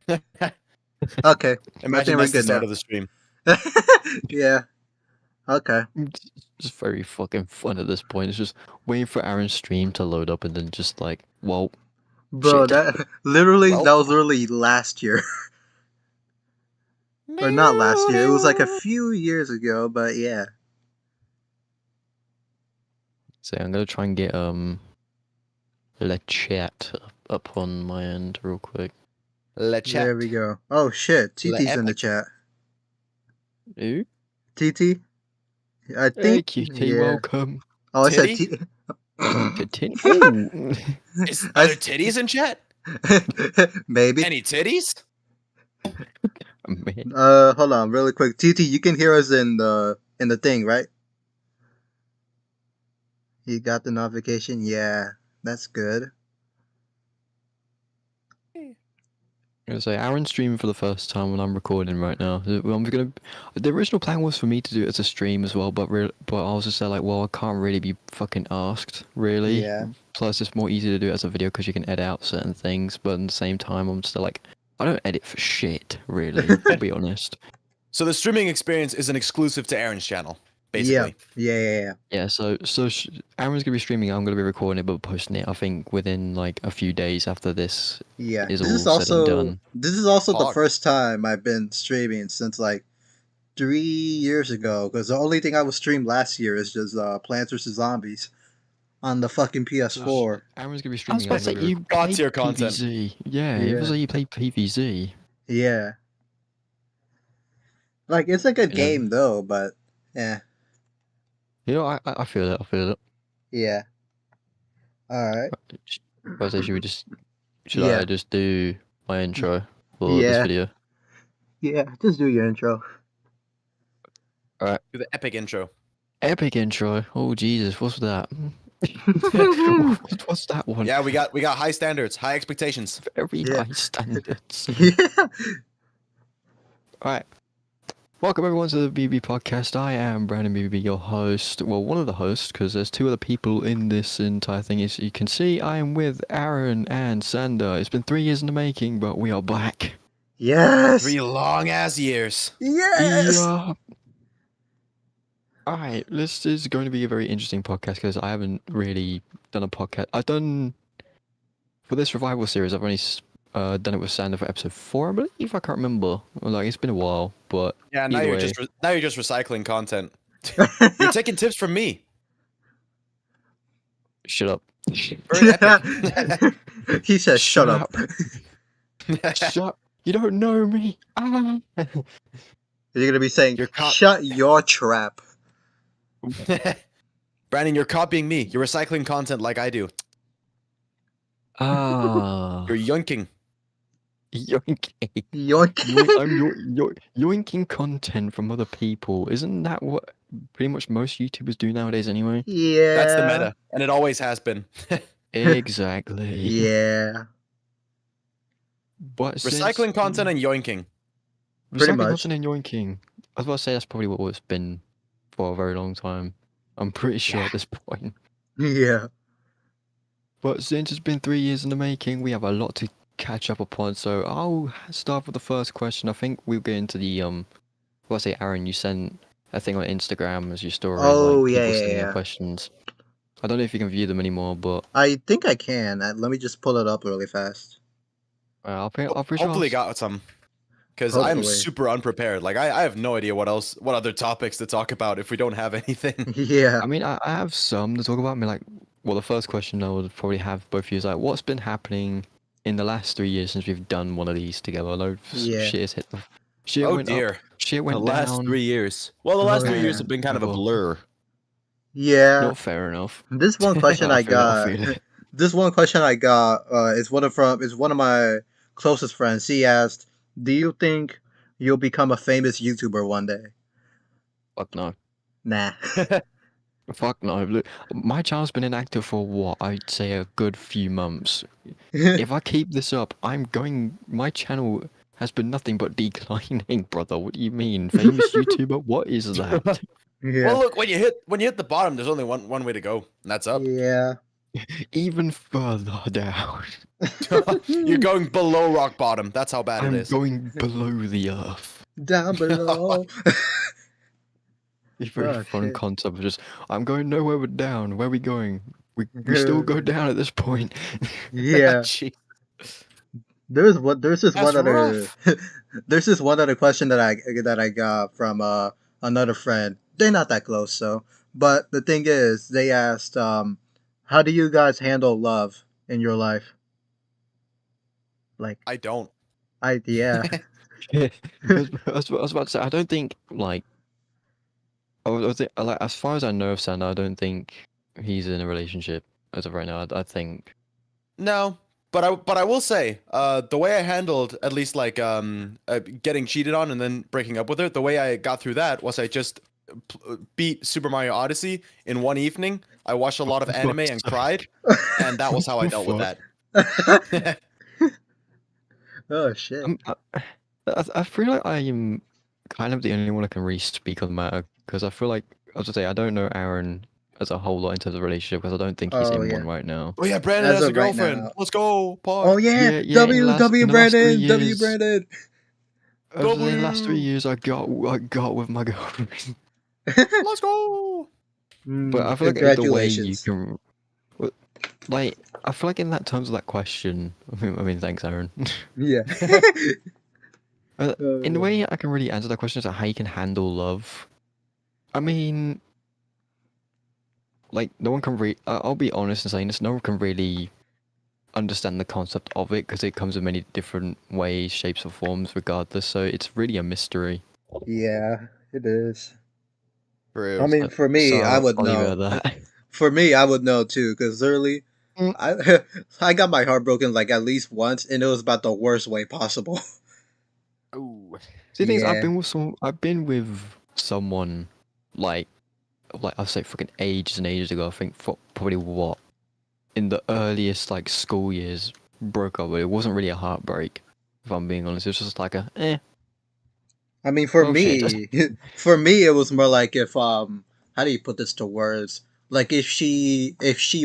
Okay, I Imagine think we're that's the good start now. of the stream. Yeah. Okay. It's just very fucking fun at this point. It's just waiting for Aaron's stream to load up and then just like, well, Bro, shit. that literally Well. that was literally last year. Or not last year. It was like a few years ago, but yeah. So I'm gonna try and get the chat up on my end real quick. Le chat. There we go. Oh shit, TT's in the chat. Who? TT? I Hey, think. QT, Yeah. welcome. Oh, I said Titty? T. Ooh. Is, are there titties in chat? Maybe. Any titties? Man. Hold on, really quick. TT, you can hear us in the thing, right? You got the notification? Yeah, that's good. I'm gonna say Aaron's streaming for the first time when I'm recording right now. The original plan was for me to do it as a stream as well, but I was just like, well, I can't really be fucking asked, really. Yeah. Plus, it's more easy to do it as a video because you can edit out certain things, but at the same time, I'm still like, I don't edit for shit, really. I'll be honest. So the streaming experience is an exclusive to Aaron's channel, basically. Yeah. Yeah, so Aaron's gonna be streaming. I'm gonna be recording it, but posting it. I think within like a few days after this Yeah. is This all is said and done. This is also the Hog. first time I've been streaming since like 3 years ago. Because the only thing I was streamed last year is just Plants vs Zombies on the fucking PS4. Aaron's gonna be I was streaming. about to say, you God play tier content. PvZ. Yeah, it was like you play PvZ. Yeah. Like it's a good Yeah. game though, but yeah. You know, I feel it. I feel it. Yeah. All right. I say, should Yeah. I just do my intro for this Yeah. video? Yeah. Just do your intro. Do the epic intro. Epic intro. Oh Jesus, what's that? What's that one? Yeah, we got high standards, high expectations. Very Yeah. high standards. Yeah. Alright. Welcome everyone to the BBB Podcast. I am Brandon B.B.B, your host. Well, one of the hosts, because there's two other people in this entire thing. As you can see, I am with Aaron and Sander. It's been 3 years in the making, but we are back. Yes. 3 long ass years. Yes. Yeah. Alright, this is going to be a very interesting podcast because I haven't really done a podcast. For this revival series, I've only done it with Sander for episode 4, I believe. I can't remember. Like, it's been a while, but Yeah, now either you're way. just recycling content. You're taking tips from me. Shut up. Very epic. He says, "Shut up." Shut. You don't know me. Ah. You're gonna be saying, You're caught. "Shut your trap." Brandon, you're copying me. You're recycling content like I do. Ah. You're yoinking. Yoinking. Yoink. I'm yoinking content from other people. Isn't that what pretty much most YouTubers do nowadays anyway? Yeah. That's the meta, and it always has been. Exactly. Yeah. But Recycling content and yoinking. Pretty recycling much. content and yoinking. I was about to say that's probably what it's been for a very long time. I'm pretty sure at this point. Yeah. But since it's been 3 years in the making, we have a lot to catch up upon. So I'll start with the first question. I think we'll get into the Well, I say, Aaron, you sent a thing on Instagram as your story. Oh, like, yeah, people yeah, sending in yeah. questions. I don't know if you can view them anymore, but I think I can. Let me just pull it up really fast. I'll pretty sure Hopefully got some. Because I'm Hopefully. super unprepared. Like I have no idea what other topics to talk about if we don't have anything. Yeah. I mean, I have some to talk about. I mean, like, well, the first question I would probably have both of you is like, what's been happening in the last 3 years since we've done one of these together? I know Yeah. shit has hit the shit Oh went dear. up, shit The went last down. 3 years. Well, the last 3 years Yeah. have been kind of a Well, blur. Yeah. Not fair enough. This one question I I feel it, I got. feel it. This one question I got is one of my closest friends. He asked, "Do you think you'll become a famous YouTuber one day?" Fuck no. Nah. Fuck no. Look, my channel's been inactive for what? I'd say a good few months. If I keep this up, my channel has been nothing but declining, brother. What do you mean? Famous YouTuber? What is that? Yeah. Well, look, when you hit the bottom, there's only one way to go, and that's up. Yeah. even further down. You're going below rock bottom. That's how bad it I'm is. going below the earth. Down below. It's a very Oh, fun shit. concept of just, I'm going nowhere but down. Where are we going? We still go down at this point. Yeah. Gee, There's this that's one other rough. there's this one other question that I got from another friend. They're not that close, so but the thing is, they asked, how do you guys handle love in your life? Like I don't. yeah. Yeah, I was about to say, I don't think, like, like, as far as I know of Sander, I don't think he's in a relationship as of right now. I think. No, but I will say, the way I handled at least like getting cheated on and then breaking up with her, the way I got through that was I just beat Super Mario Odyssey in one evening. I watched a lot of anime and cried, and that was how I dealt with that. Oh shit. I feel like I am kind of the only one that can really speak on the matter because I feel like, as I say, I don't know Aaron as a whole lot in terms of relationship because I don't think he's Oh in yeah. one right now. Oh yeah, Brandon As has a of right girlfriend. now. Let's go, Oh pod. yeah. Yeah, in W in the last 3 Brandon. W years, Brandon. as I say, in the last 3 W. years, I got with my girlfriend. Let's go. But I feel like the way you Congratulations. can, well, like, I feel like in that terms of that question, I mean, thanks, Aaron. Yeah. In the Oh, way I can really answer that question is how you can handle love. I mean, like, no one can really. I'll be honest in saying this. No one can really understand the concept of it because it comes in many different ways, shapes, or forms, regardless. So it's really a mystery. yeah, it is. I True. mean, for me, I So would I'll leave it know. at that. For me, I would know too, because early, Mm. I I got my heart broken like at least once, and it was about the worst way possible. Ooh. See, the thing is, Yeah, I've been with someone like I'll say freaking ages and ages ago. I think for probably what in the earliest like school years broke up. But it wasn't really a heartbreak, if I'm being honest. It was just like a I mean, for oh shit. me, for me, it was more like if how do you put this to words? Like if she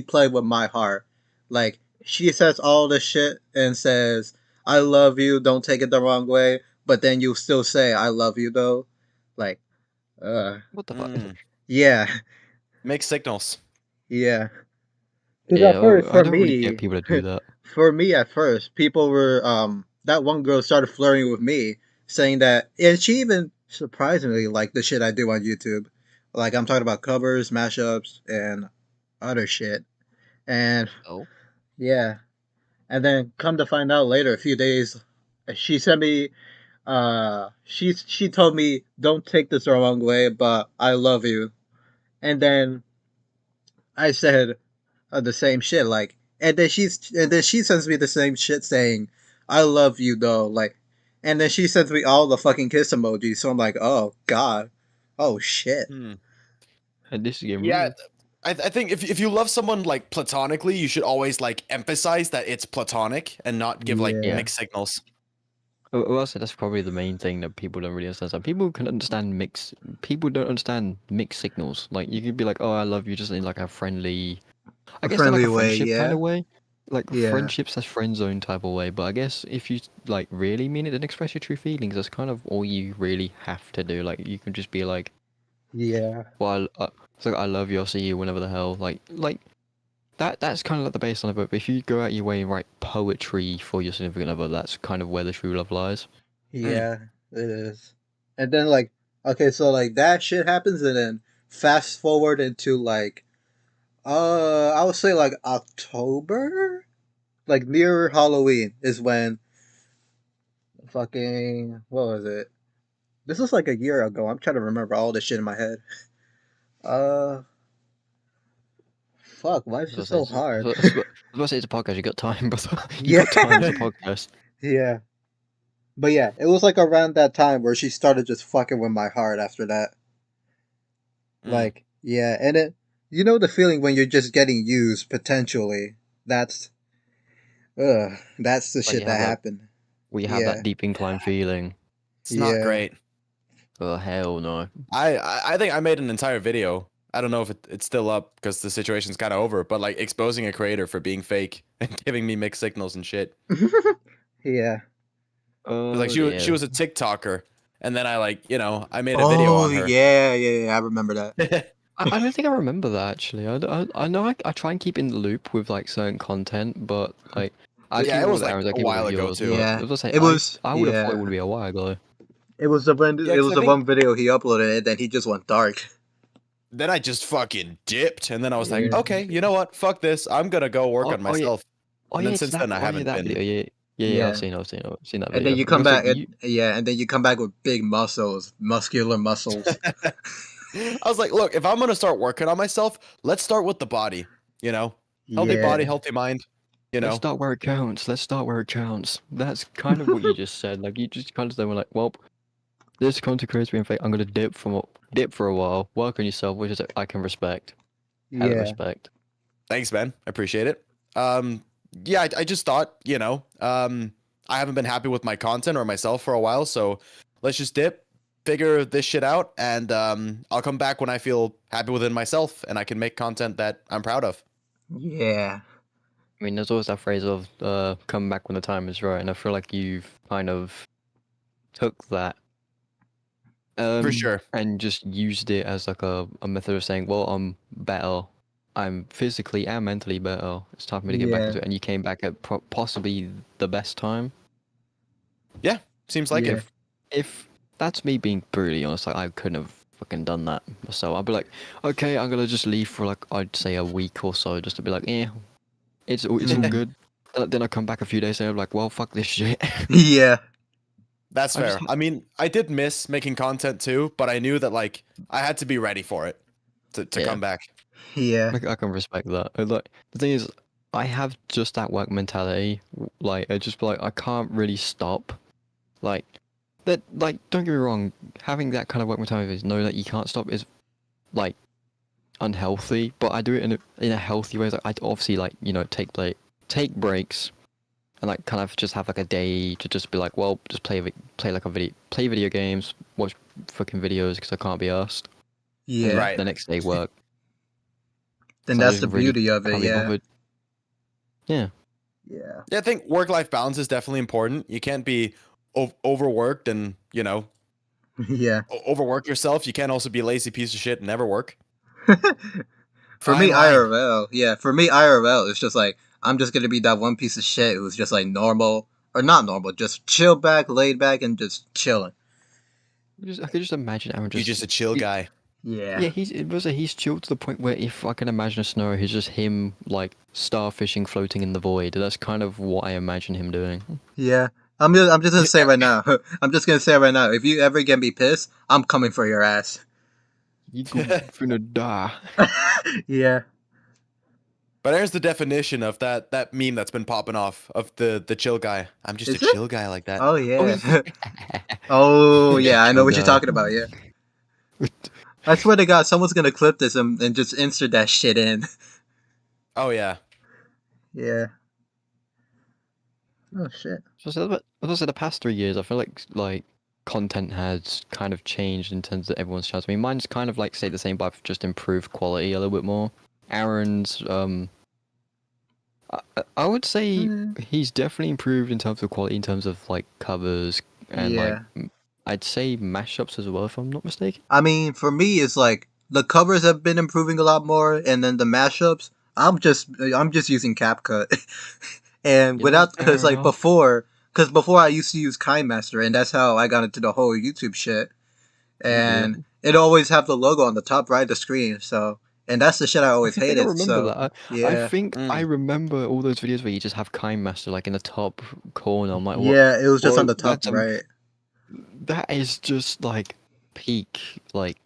played with my heart, like she says all this shit and says I love you, don't take it the wrong way, but then you still say I love you though, like What the fuck? Mm. yeah, Make signals. yeah. Because Yeah, at first, I don't really get people that do that. for me at first, people were that one girl started flirting with me, saying that, and she even surprisingly liked the shit I do on YouTube. Like I'm talking about covers, mashups, and other shit. And Oh. yeah, and then come to find out later, a few days, she sent me. She told me, "Don't take this the wrong way, but I love you." And then I said, the same shit. Like, and then she sends me the same shit saying, "I love you though." Like, and then she sends me all the fucking kiss emojis. So I'm like, oh god, oh shit. Hmm. And this is getting Yeah, real. I think if you love someone like platonically, you should always like emphasize that it's platonic and not give like Yeah, mixed signals. Well, also, that's probably the main thing that people don't really understand. So people can understand mix. People don't understand mixed signals. Like you could be like, "Oh, I love you," just in like a friendly. I a guess in like friendly a way. friendship kind Yeah, of way, like yeah, friendships as friend zone type of way. But I guess if you like really mean it and express your true feelings, that's kind of all you really have to do. Like you can just be like, yeah, "Well, it's like I love you. I'll see you whenever the hell." Like that. That's kind of like the baseline of it. But if you go out your way and write poetry for your significant other, that's kind of where the true love lies. Mm. yeah. It is. And then like, okay, so like that shit happens, and then fast forward into like, I would say like October, like near Halloween is when fucking what was it? This was like a year ago. I'm trying to remember all this shit in my head. Uh, fuck. Why is I this was about so to say, hard? I was about to say it's a podcast. You got time, brother. You Yeah, got time. It's a podcast. yeah. But yeah, it was like around that time where she started just fucking with my heart. After that, Mm. like yeah, and it, you know the feeling when you're just getting used potentially. That's that's the Like shit that happened. we have Yeah, that deep incline feeling. It's not yeah. great. Oh hell no. I think I made an entire video I don't know if it's still up because the situation's kind of over, but like exposing a creator for being fake and giving me mixed signals and shit. Yeah. 'Cause, like yeah. she was a TikToker, and then I I made a video Oh on her. yeah, I remember that. I don't think I remember that actually. I know I try and keep in the loop with like certain content, but like I Yeah, keep it it was with like Aaron's, I a keep it with while ago yours. too. But Yeah, I was saying, it was. I would have thought Yeah, it would be a while ago. it was the one. Yeah, It 'cause was I the think one video he uploaded, and then he just went dark. then I just fucking dipped, and then I was like, Yeah. okay, you know what? Fuck this. I'm gonna go work Oh, on oh yeah, myself. oh And yeah, then it's since that. then, I Oh yeah, haven't that been. video. Yeah. Yeah, I've seen that and then video. you I was come gonna say, back. And then you come back with big muscles, muscular muscles. I was like, look, if I'm gonna start working on myself, let's start with the body. You know, healthy body, Yeah, healthy mind. You let's know, start where it counts. Let's start where it counts. That's kind of what you just said. Like you just kind of said, we're like, well, this content creator being fake. I'm gonna dip for a while. Work on yourself, which is I can respect. Hella yeah, respect. thanks, man. I appreciate it. Yeah, I just thought, I haven't been happy with my content or myself for a while, so let's just dip, figure this shit out, and I'll come back when I feel happy within myself and I can make content that I'm proud of. yeah, I mean, there's always that phrase of come back when the time is right, and I feel like you've kind of took that For sure. and just used it as like a method of saying, well, I'm better. I'm physically and mentally better. It's time for me to get back yeah, into it. And you came back at possibly the best time. Yeah, seems like yeah. it. If that's me being brutally honest, like I couldn't have fucking done that myself. I'd be like, okay, I'm gonna just leave for like I'd say a week or so, just to be like, it's all good. Then I come back a few days later, I'm like, well, fuck this shit. Yeah, That's I just fair. I mean, I did miss making content too, but I knew that like I had to be ready for it to Yeah. come back. yeah, I can respect that. Like the thing is, I have just that work mentality. Like I just be like I can't really stop. Like that. Like don't get me wrong, having that kind of work mentality is know that you can't stop is like unhealthy. But I do it in a healthy way. Like I obviously like take breaks and like kind of just have like a day to just be like, well, just play video games, watch fucking videos because I can't be asked. yeah. Right. The next day work. Then So I that's just the really beauty of it. can't be Yeah, bothered. Yeah. yeah, Yeah, I think work-life balance is definitely important. You can't be overworked and, yeah. overwork yourself. You can't also be a lazy piece of shit and never work. For Fine me, line. IRL, yeah. For me, IRL, it's just like I'm just gonna be that one piece of shit who's just like normal or not normal, just chill back, laid back, and just chilling. I could just imagine Aaron You're just a chill guy. Yeah, Yeah, he's chilled to the point where if I can imagine a scenario, he's just him like starfishing, floating in the void. That's kind of what I imagine him doing. yeah. I'm just gonna say right now. I'm just gonna say right now. If you ever get me pissed, I'm coming for your ass. You gonna die. Yeah, But there's the definition of that meme that's been popping off of the chill guy. I'm just Is a it? chill guy like that. Oh yeah. Oh yeah. I know Chill what you're guy. talking about. Yeah. I swear to God, someone's gonna clip this and just insert that shit in. Oh yeah. Yeah. Oh shit. As I said, the past 3 years, I feel like content has kind of changed in terms of everyone's channels. I mean, mine's kind of like stayed the same, but I've just improved quality a little bit more. Aaron's, I would say he's definitely improved in terms of quality, in terms of like covers and like I'd say mashups as well, if I'm not mistaken. I mean, for me, it's like the covers have been improving a lot more, and then the mashups. I'm just using CapCut, and You know, without fair enough. because before I used to use KineMaster, and that's how I got into the whole YouTube shit. And it always have the logo on the top right of the screen. So, and that's the shit I always I think I hated. remember So, that. I yeah, think I remember all those videos where you just have KineMaster like in the top corner. I'm like, what? yeah, it was just Well, on the top that's right. that is just like peak like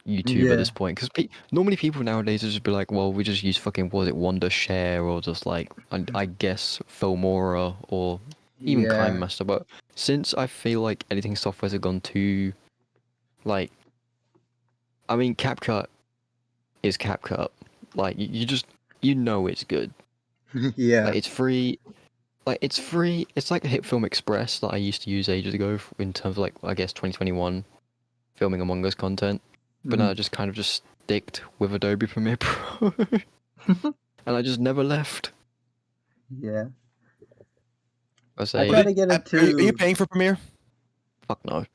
YouTube Yeah. at this point. Because normally people nowadays just be like, well, we just use fucking Wondershare or just like I guess Filmora or even Yeah, KineMaster. But since I feel like editing softwares have gone too like, I mean, CapCut is CapCut. Like you just it's good. yeah, Like it's free. Like it's free. It's like Hit Film Express that I used to use ages ago in terms of like I guess 2021 filming Among Us content. But no, just kind of just sticked with Adobe Premiere Pro, and I just never left. Yeah. I I say, try to get Are you into. paying for Premiere? fuck no.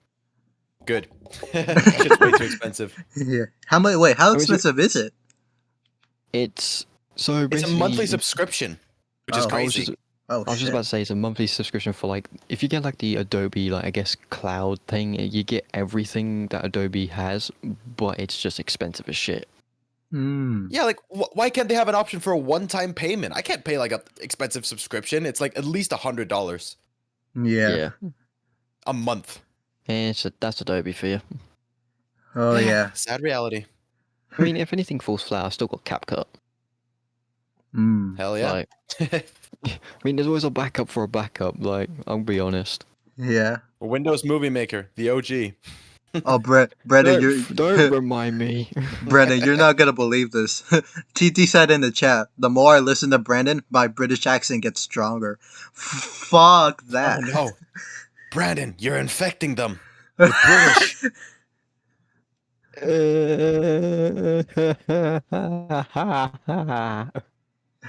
Good. Shit's way too expensive. Yeah. How much? Wait, how I mean, expensive is it? It's so It's a basically. monthly subscription, which is Oh. I was crazy. just, Oh I was just shit. about to say it's a monthly subscription for like if you get like the Adobe like I guess cloud thing, you get everything that Adobe has, but it's just expensive as shit. Hmm. Yeah, like why can't they have an option for a one-time payment? I can't pay like a expensive subscription. It's like at least $100 Yeah. a month. And that's Adobe for you. Oh yeah. Sad reality. I mean, if anything falls flat, I've still got CapCut. Hmm. Hell yeah. Like, I mean, there's always a backup for a backup. Like, I'll be honest. Yeah. Windows Movie Maker, the OG. Oh, Brandon, Don't remind me. Brandon, you're not gonna believe this. TT said in the chat, the more I listen to Brandon, my British accent gets stronger. Fuck that. Oh no. Brandon, you're infecting them with British.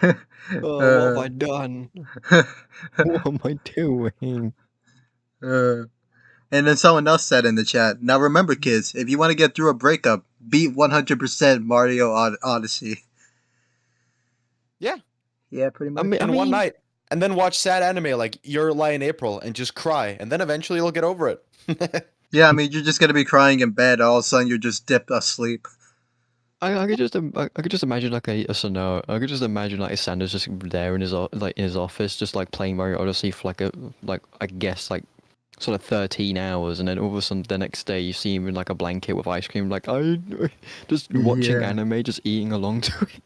Oh, what have I done? What am I doing? And then someone else said in the chat, now remember kids, if you want to get through a breakup, beat 100% Mario Odyssey. Yeah. Yeah, pretty much. I In mean, one night. And then watch sad anime like Your Lie in April and just cry. And then eventually you'll get over it. Yeah, I mean, you're just gonna be crying in bed, all of a sudden you're just dipped asleep. I could just I could just imagine like a scenario. I could just imagine like Sanders just there in his like in his office, just like playing Mario Odyssey for like I guess like sort of 13 hours, and then all of a sudden the next day you see him in like a blanket with ice cream, like I just watching Yeah. anime, just eating along to it.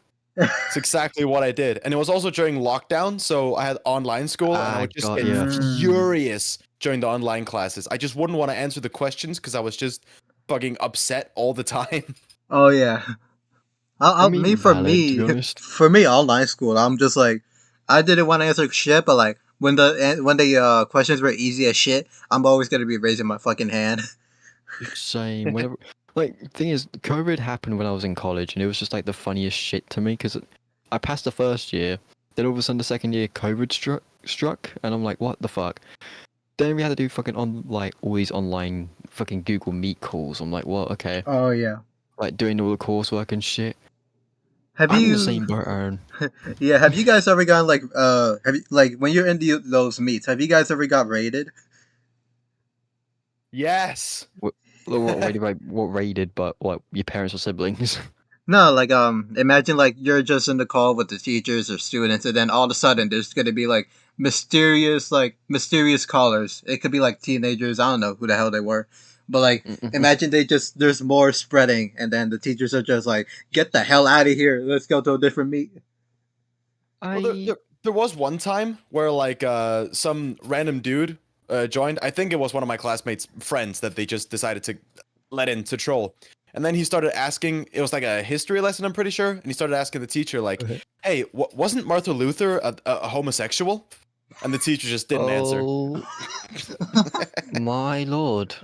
It's exactly what I did. And it was also during lockdown, so I had online school and I would just God, get yeah. furious during the online classes. I just wouldn't want to answer the questions because I was just fucking upset all the time. Oh yeah. I mean, For valid, to be me, honest. for me, online school, I'm just like, I didn't want to answer shit, but like when the questions were easy as shit, I'm always gonna be raising my fucking hand. Same. Whenever, like, thing is, COVID happened when I was in college, and it was just like the funniest shit to me because I passed the first year, then all of a sudden the second year COVID struck, and I'm like, what the fuck? Then we had to do fucking all these online fucking Google Meet calls. I'm like, what? Okay, Oh yeah. like doing all the coursework and shit. Have I'm in you? the same boat, Aaron. Yeah. Have you guys ever gotten like have you like when you're in those meets? Have you guys ever got raided? Yes. What rated? What rated? But what? Your parents or siblings? No, like imagine like you're just in the call with the teachers or students, and then all of a sudden there's gonna be like mysterious callers. It could be like teenagers. I don't know who the hell they were, but like imagine there's more spreading, and then the teachers are just like, get the hell out of here. Let's go to a different meet. Well, there was one time where like some random dude joined. I think it was one of my classmates' friends that they just decided to let in to troll. And then he started asking, it was like a history lesson, I'm pretty sure. And he started asking the teacher, like, hey, wasn't Martin Luther a homosexual? And the teacher just didn't answer. Oh, my lord.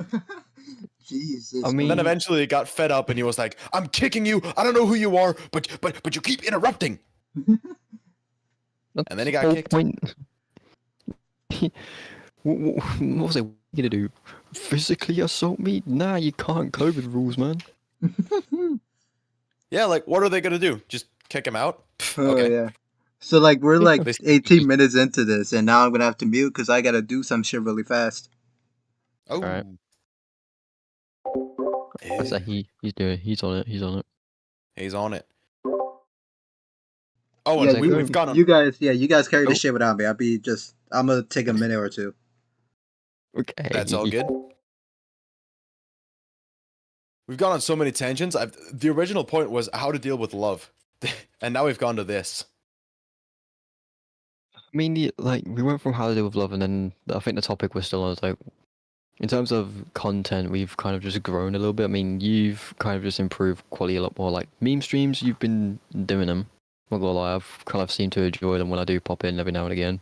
Jesus. I And mean, then eventually he got fed up and he was like, I'm kicking you. I don't know who you are, but you keep interrupting. And then he got whole kicked. point. What was it gonna do? Physically assault me? Nah, you can't. COVID rules, man. Yeah, like, what are they going to do? Just kick him out? Oh Okay. yeah. So like we're like They- 18 minutes into this, and now I'm gonna have to mute because I gotta do some shit really fast. Oh. Alright. What's that? He's on it. He's on it. He's on it. Oh, Yeah, and we've gone on. you guys carry the Oh. shit without me. I'm gonna take a minute or two. Okay. That's all good. We've gone on so many tangents. The original point was how to deal with love, and now we've gone to this. I mean, like we went from how to deal with love, and then I think the topic we're still on is like, in terms of content, we've kind of just grown a little bit. I mean, you've kind of just improved quality a lot more. Like meme streams, you've been doing them. I'm not gonna lie, I've kind of seemed to enjoy them when I do pop in every now and again.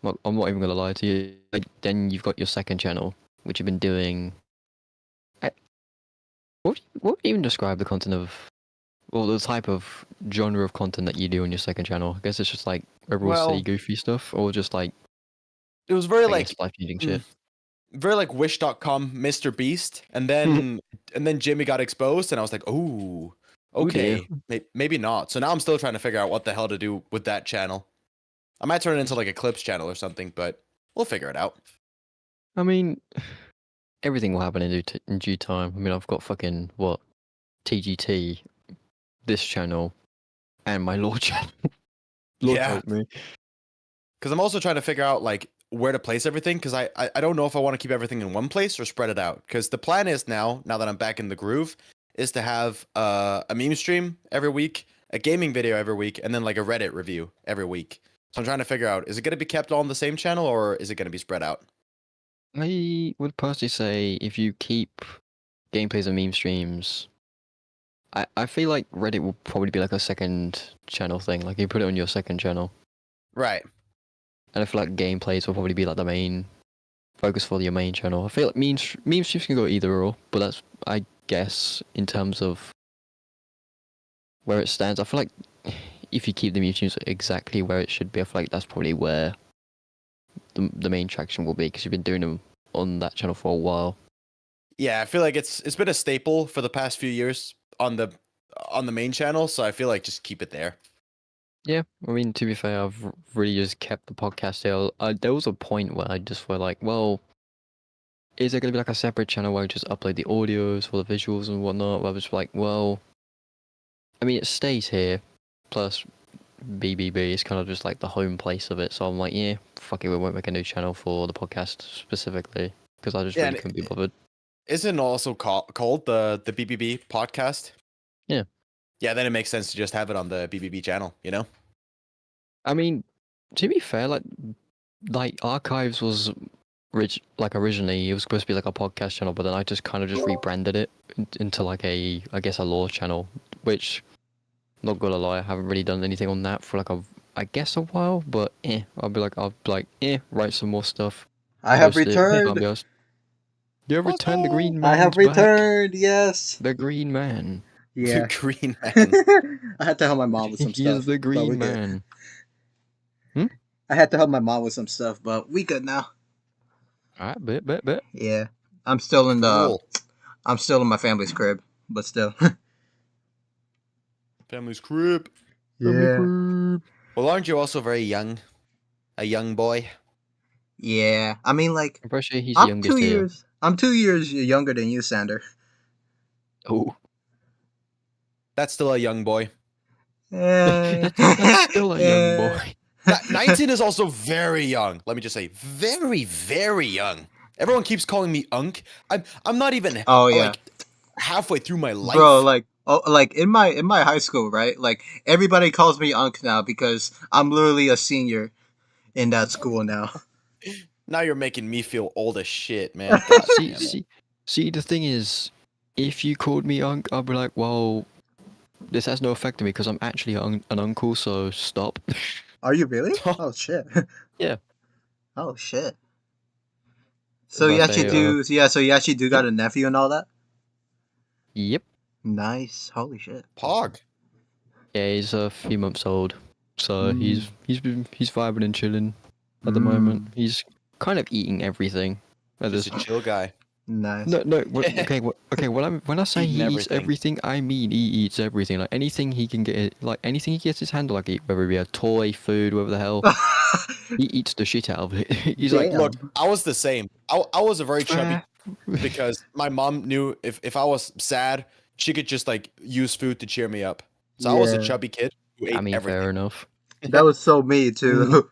I'm not even gonna lie to you. Like, then you've got your second channel, which you've been doing. What would you even describe the content of, well, the type of genre of content that you do on your second channel? I guess it's just like overall Well, silly, goofy stuff, or just like, it was very I like guess, life-changing shit. very like Wish.com, Mr. Beast, and then Jimmy got exposed, and I was like, oh, Ooh, dear. okay, maybe not. So now I'm still trying to figure out what the hell to do with that channel. I might turn it into like a clips channel or something, but we'll figure it out. I mean, everything will happen in due time. I mean, I've got fucking, what, TGT, this channel, and my law channel. Lord Yeah. help me. Because I'm also trying to figure out like where to place everything, because I don't know if I want to keep everything in one place or spread it out. Because the plan is now that I'm back in the groove, is to have a meme stream every week, a gaming video every week, and then like a Reddit review every week. So I'm trying to figure out, is it going to be kept all on the same channel, or is it going to be spread out? I would personally say if you keep gameplays and meme streams, I feel like Reddit will probably be like a second channel thing. Like you put it on your second channel. Right. And I feel like gameplays will probably be like the main focus for your main channel. I feel like meme streams can go either or, but that's, I guess, in terms of where it stands. I feel like if you keep the meme streams exactly where it should be, I feel like that's probably where the main traction will be, because you've been doing them on that channel for a while. Yeah, I feel like it's been a staple for the past few years on the main channel, so I feel like just keep it there. Yeah, I mean, to be fair, I've really just kept the podcast there. There was a point where I just were like, well, is there going to be like a separate channel where I just upload the audios or the visuals and whatnot? Where I was like, well, I mean, it stays here, plus BBB is kind of just like the home place of it. So I'm like, yeah, fuck it, we won't make a new channel for the podcast specifically, because I just Yeah, really couldn't be bothered. Isn't it also called the BBB Podcast? Yeah. Yeah, then it makes sense to just have it on the BBB channel, you know? I mean, to be fair, like Archives was originally it was supposed to be like a podcast channel, but then I just kind of just rebranded it into like a, I guess, a lore channel, which, not gonna lie, I haven't really done anything on that for like I guess a while, but I'll be like, write some more stuff. I have post it, returned. I'll be honest. You have returned, the Green I Man. have returned. Yes. The Green Man. Yeah. The Green Man. I had to help my mom with some He stuff. is the but Green we're good. Man. I had to help my mom with some stuff, but we good now. Alright, bet. Yeah. I'm still in Cool. my family's crib, but still. Family's crib. Yeah. Well, aren't you also very young? A young boy? Yeah. I mean, like, I'm pretty sure he's the I'm youngest 2 here. years. I'm 2 years younger than you, Sander. Oh. That's still a young boy. That's still a young boy. 19 is also very young. Let me just say, very, very young. Everyone keeps calling me Unk. I'm not even like halfway through my life. Bro, like in my high school, right? Like everybody calls me Unk now because I'm literally a senior in that school now. Now you're making me feel old as shit, man. God damn it. See, the thing is, if you called me Unk, I'd be like, well, this has no effect on me because I'm actually an uncle, so stop. Are you really? Oh shit. Yeah. Oh shit. So If you I actually say, do? So you actually do got a nephew and all that? Yep. Nice. Holy shit. Pog. Yeah, he's a few months old, so he's vibing and chilling at the moment. He's kind of eating everything. Just a chill guy. Nice. No. Okay. When I say Eating he eats everything. everything, I mean he eats everything. Like anything he can get, like anything he gets his hand on, like whether it be a toy, food, whatever the hell, he eats the shit out of it. He's like, Damn. Look, I was the same. I was a very chubby because my mom knew if I was sad, she could just like use food to cheer me up. So I was a Yeah. chubby kid who ate I mean, everything. fair enough. That was so me too.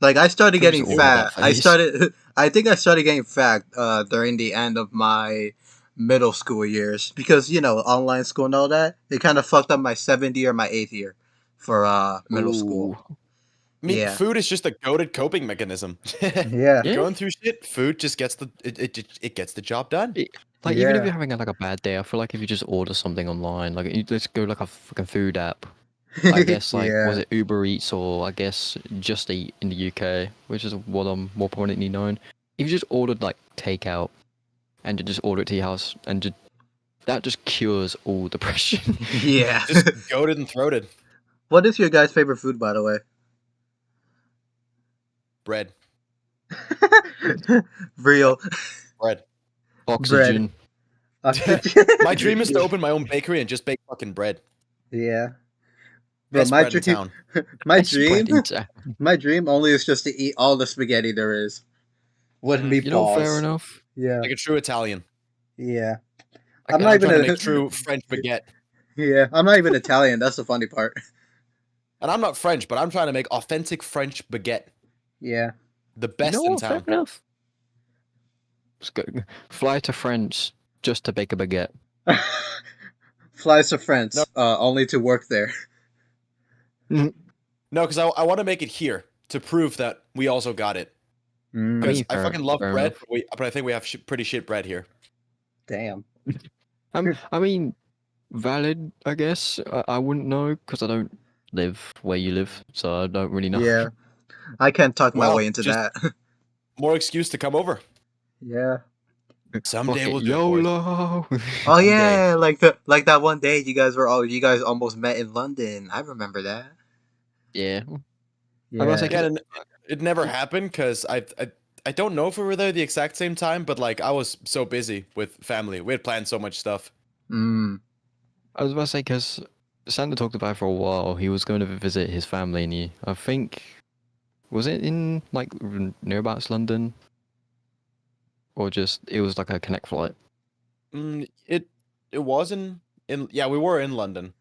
Like I started Proves getting all that fat. face. I think I started getting fat during the end of my middle school years because online school and all that. They kind of fucked up my 7th year, my 8th year for middle school. Ooh. I mean, Yeah. food is just a goated coping mechanism. Yeah. Yeah. Going through shit, food just gets it gets the job done. Like even if Yeah. you're having like a bad day, I feel like if you just order something online, like let's go like a fucking food app. I guess like Yeah. was it Uber Eats or I guess Just Eat in the UK, which is what I'm more prominently known. If you just ordered like takeout and you just order it to your house and just that just cures all depression. Yeah. Just goated and throated. What is your guys' favorite food, by the way? Bread. Real Bread. Oxygen. My dream is to open my own bakery and just bake fucking bread. Yeah. Bro, Best my bread in dream, town. my Best bread dream, in town. my dream only is just to eat all the spaghetti there is with meatballs. You know, fair enough. Yeah, Like a true Italian. yeah. I I'm can- not I'm even trying a to make true French baguette. yeah. I'm not even Italian. That's the funny part. And I'm not French, but I'm trying to make authentic French baguette. Yeah. The You best know in what? Fair town. enough. Let's go. Fly to France just to bake a baguette. Flies to France, only to work there. No, because I want to make it here to prove that we also got it. Mm, Because I fair- fucking love fair bread, enough. but I think we have pretty shit bread here. damn. I mean, valid, I guess. I wouldn't know because I don't live where you live, so I don't really know. Yeah. I can't talk my Well, way into just- that. More excuse to come over. Yeah. Someday Fuck it, we'll do it, boys. YOLO. Oh yeah, like that one day you guys almost met in London. I remember that. Yeah. Yeah. I must say, Again, it never happened because I don't know if we were there the exact same time, but like I was so busy with family. We had planned so much stuff. Mm. I was about to say because Sander talked about it for a while. He was going to visit his family, and I think, was it in like nearabouts London, or just it was like a connect flight? It was in yeah, we were in London.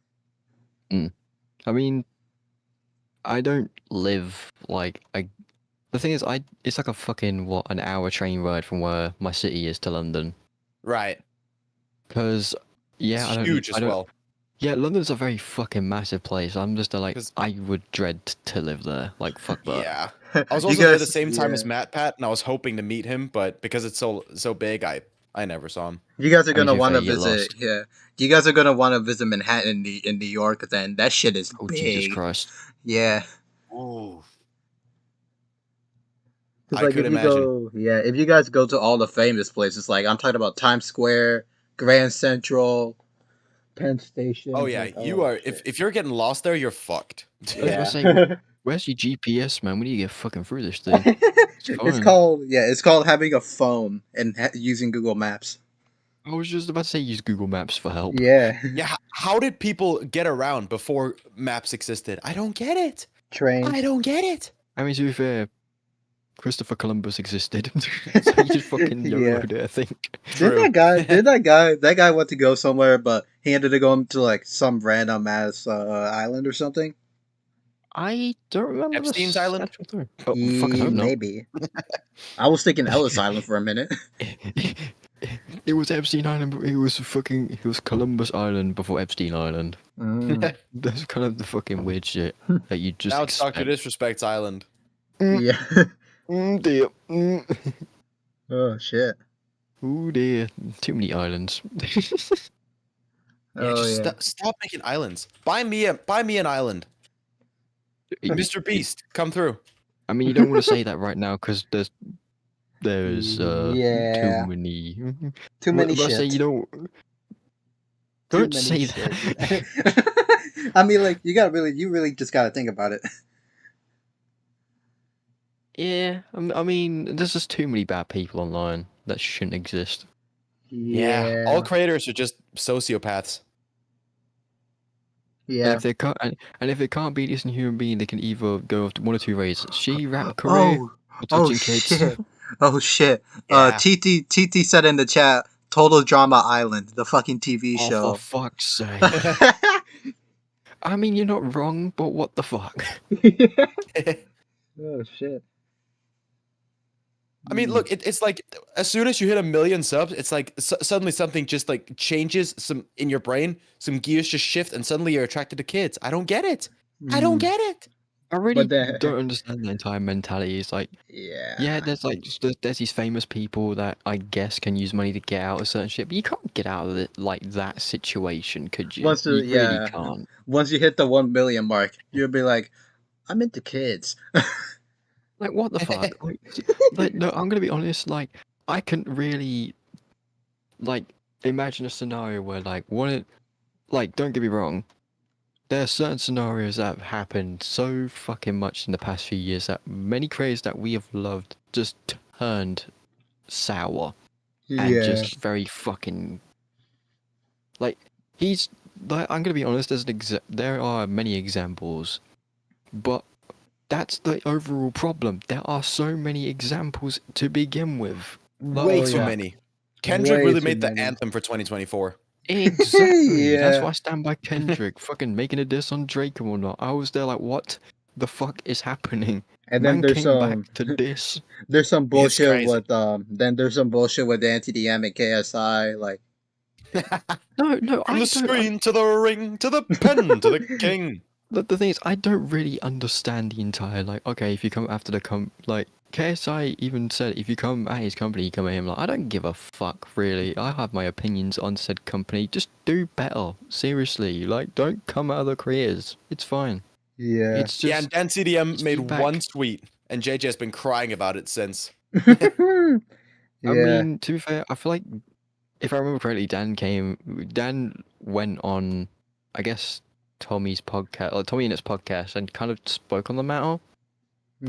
I mean, I don't live like the thing is, it's like a fucking an hour train ride from where my city is to London. Right. Because yeah, It's huge as well. Yeah, London's a very fucking massive place. I'm just like 'Cause- I would dread to live there. Like fuck that. Yeah. I was You also there guys- the same time as yeah. Matt Pat, and I was hoping to meet him, but because it's so big, I never saw him. You guys are I mean, gonna to be want to fair, you get visit. lost. Yeah. You guys are gonna want to visit Manhattan in New York. Then that shit is Oh big. Jesus Christ! Yeah. Ooh. 'Cause, I like, could if you imagine. go, yeah, if you guys go to all the famous places, like I'm talking about Times Square, Grand Central, Penn Station. Oh yeah, like, you oh, are. shit. If you're getting lost there, you're fucked. I was about to Yeah. say, where's your GPS, man? We need to get fucking through this thing. it's fine. called having a phone and using Google Maps. I was just about to say use Google Maps for help. Yeah. Yeah. How did people get around before maps existed? I don't get it. Train. I don't get it. I mean, to be fair, Christopher Columbus existed, so he just fucking Yeah. YOLO'd it, I think. Did that guy went to go somewhere, but he ended up going to like some random ass island or something? I don't remember Epstein's the Island? actual thing. Oh, fucking hope not. Maybe. I was thinking Ellis Island for a minute. It was Epstein Island, but it was Columbus Island before Epstein Island. Mm, That's kind of the fucking weird shit that you just Now it's Dr. expect. Disrespect's Island. yeah. Dear. Oh shit. Ooh dear. Too many islands. Yeah, Oh just yeah. stop making islands. Buy me an island. Mr. Beast, come through. I mean, you don't want to say that right now because there's Yeah. too many. Too many But I say shit. you don't. Too Don't many say shit. that. I mean, like you really just gotta think about it. Yeah, I mean, there's just too many bad people online that shouldn't exist. Yeah. All creators are just sociopaths. And Yeah. if they can't, and if they can't be a decent human being, they can either go off one or two ways: she-rap career or Oh touching kids. shit. Oh shit. Yeah. TT said in the chat, Total Drama Island, the fucking TV Oh, show. for fuck's sake! I mean, you're not wrong, but what the fuck? Oh shit. I mean, look, it's like as soon as you hit 1 million subs, it's like suddenly something just like changes some in your brain, some gears just shift, and suddenly you're attracted to kids. I don't get it. I don't get it. I really But then- don't understand the entire mentality. It's like, yeah, there's like there's these famous people that I guess can use money to get out of certain shit, but you can't get out of it like that situation, could you? Once You the- yeah. really can't. Once you hit the 1 million mark, you'll be like, I'm into kids. Like, what the fuck? Like, no, I'm gonna be honest. Like, I couldn't really, like, imagine a scenario where don't get me wrong, there are certain scenarios that have happened so fucking much in the past few years that many creators that we have loved just turned sour and Yeah. just very fucking like he's like I'm gonna be honest. There are many examples, but that's the overall problem. There are so many examples to begin with. Way Oh, too yeah. many. Kendrick Way really too made the many. anthem for 2024. Exactly. That's Yeah. why I stand by Kendrick. Fucking making a diss on Drake and whatnot. I was there like, what the fuck is happening? And then Man came back to diss. there's some It's bullshit crazy. with the anti-DM and KSI. Like, No, From I the don't. screen to the ring to the pen to the king. The thing is, I don't really understand the entire okay, if you come after KSI even said if you come at his company, you come at him I don't give a fuck really. I have my opinions on said company. Just do better. Seriously, don't come at other careers. It's fine. yeah. It's Yeah, and just Dan CDM it's made feedback. one tweet, and JJ has been crying about it since. Yeah. I mean, to be fair, I feel like if I remember correctly, Dan went on, I guess, Tommy's podcast, or Tommy Innit's podcast, and kind of spoke on the matter.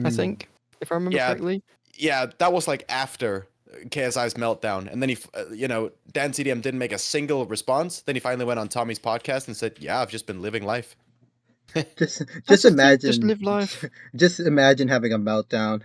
I think, if I remember Yeah. correctly. Yeah, that was like after KSI's meltdown, and then Dan CDM didn't make a single response. Then he finally went on Tommy's podcast and said, "Yeah, I've just been living life." Just That's the thing, imagine. just live life. Just imagine having a meltdown.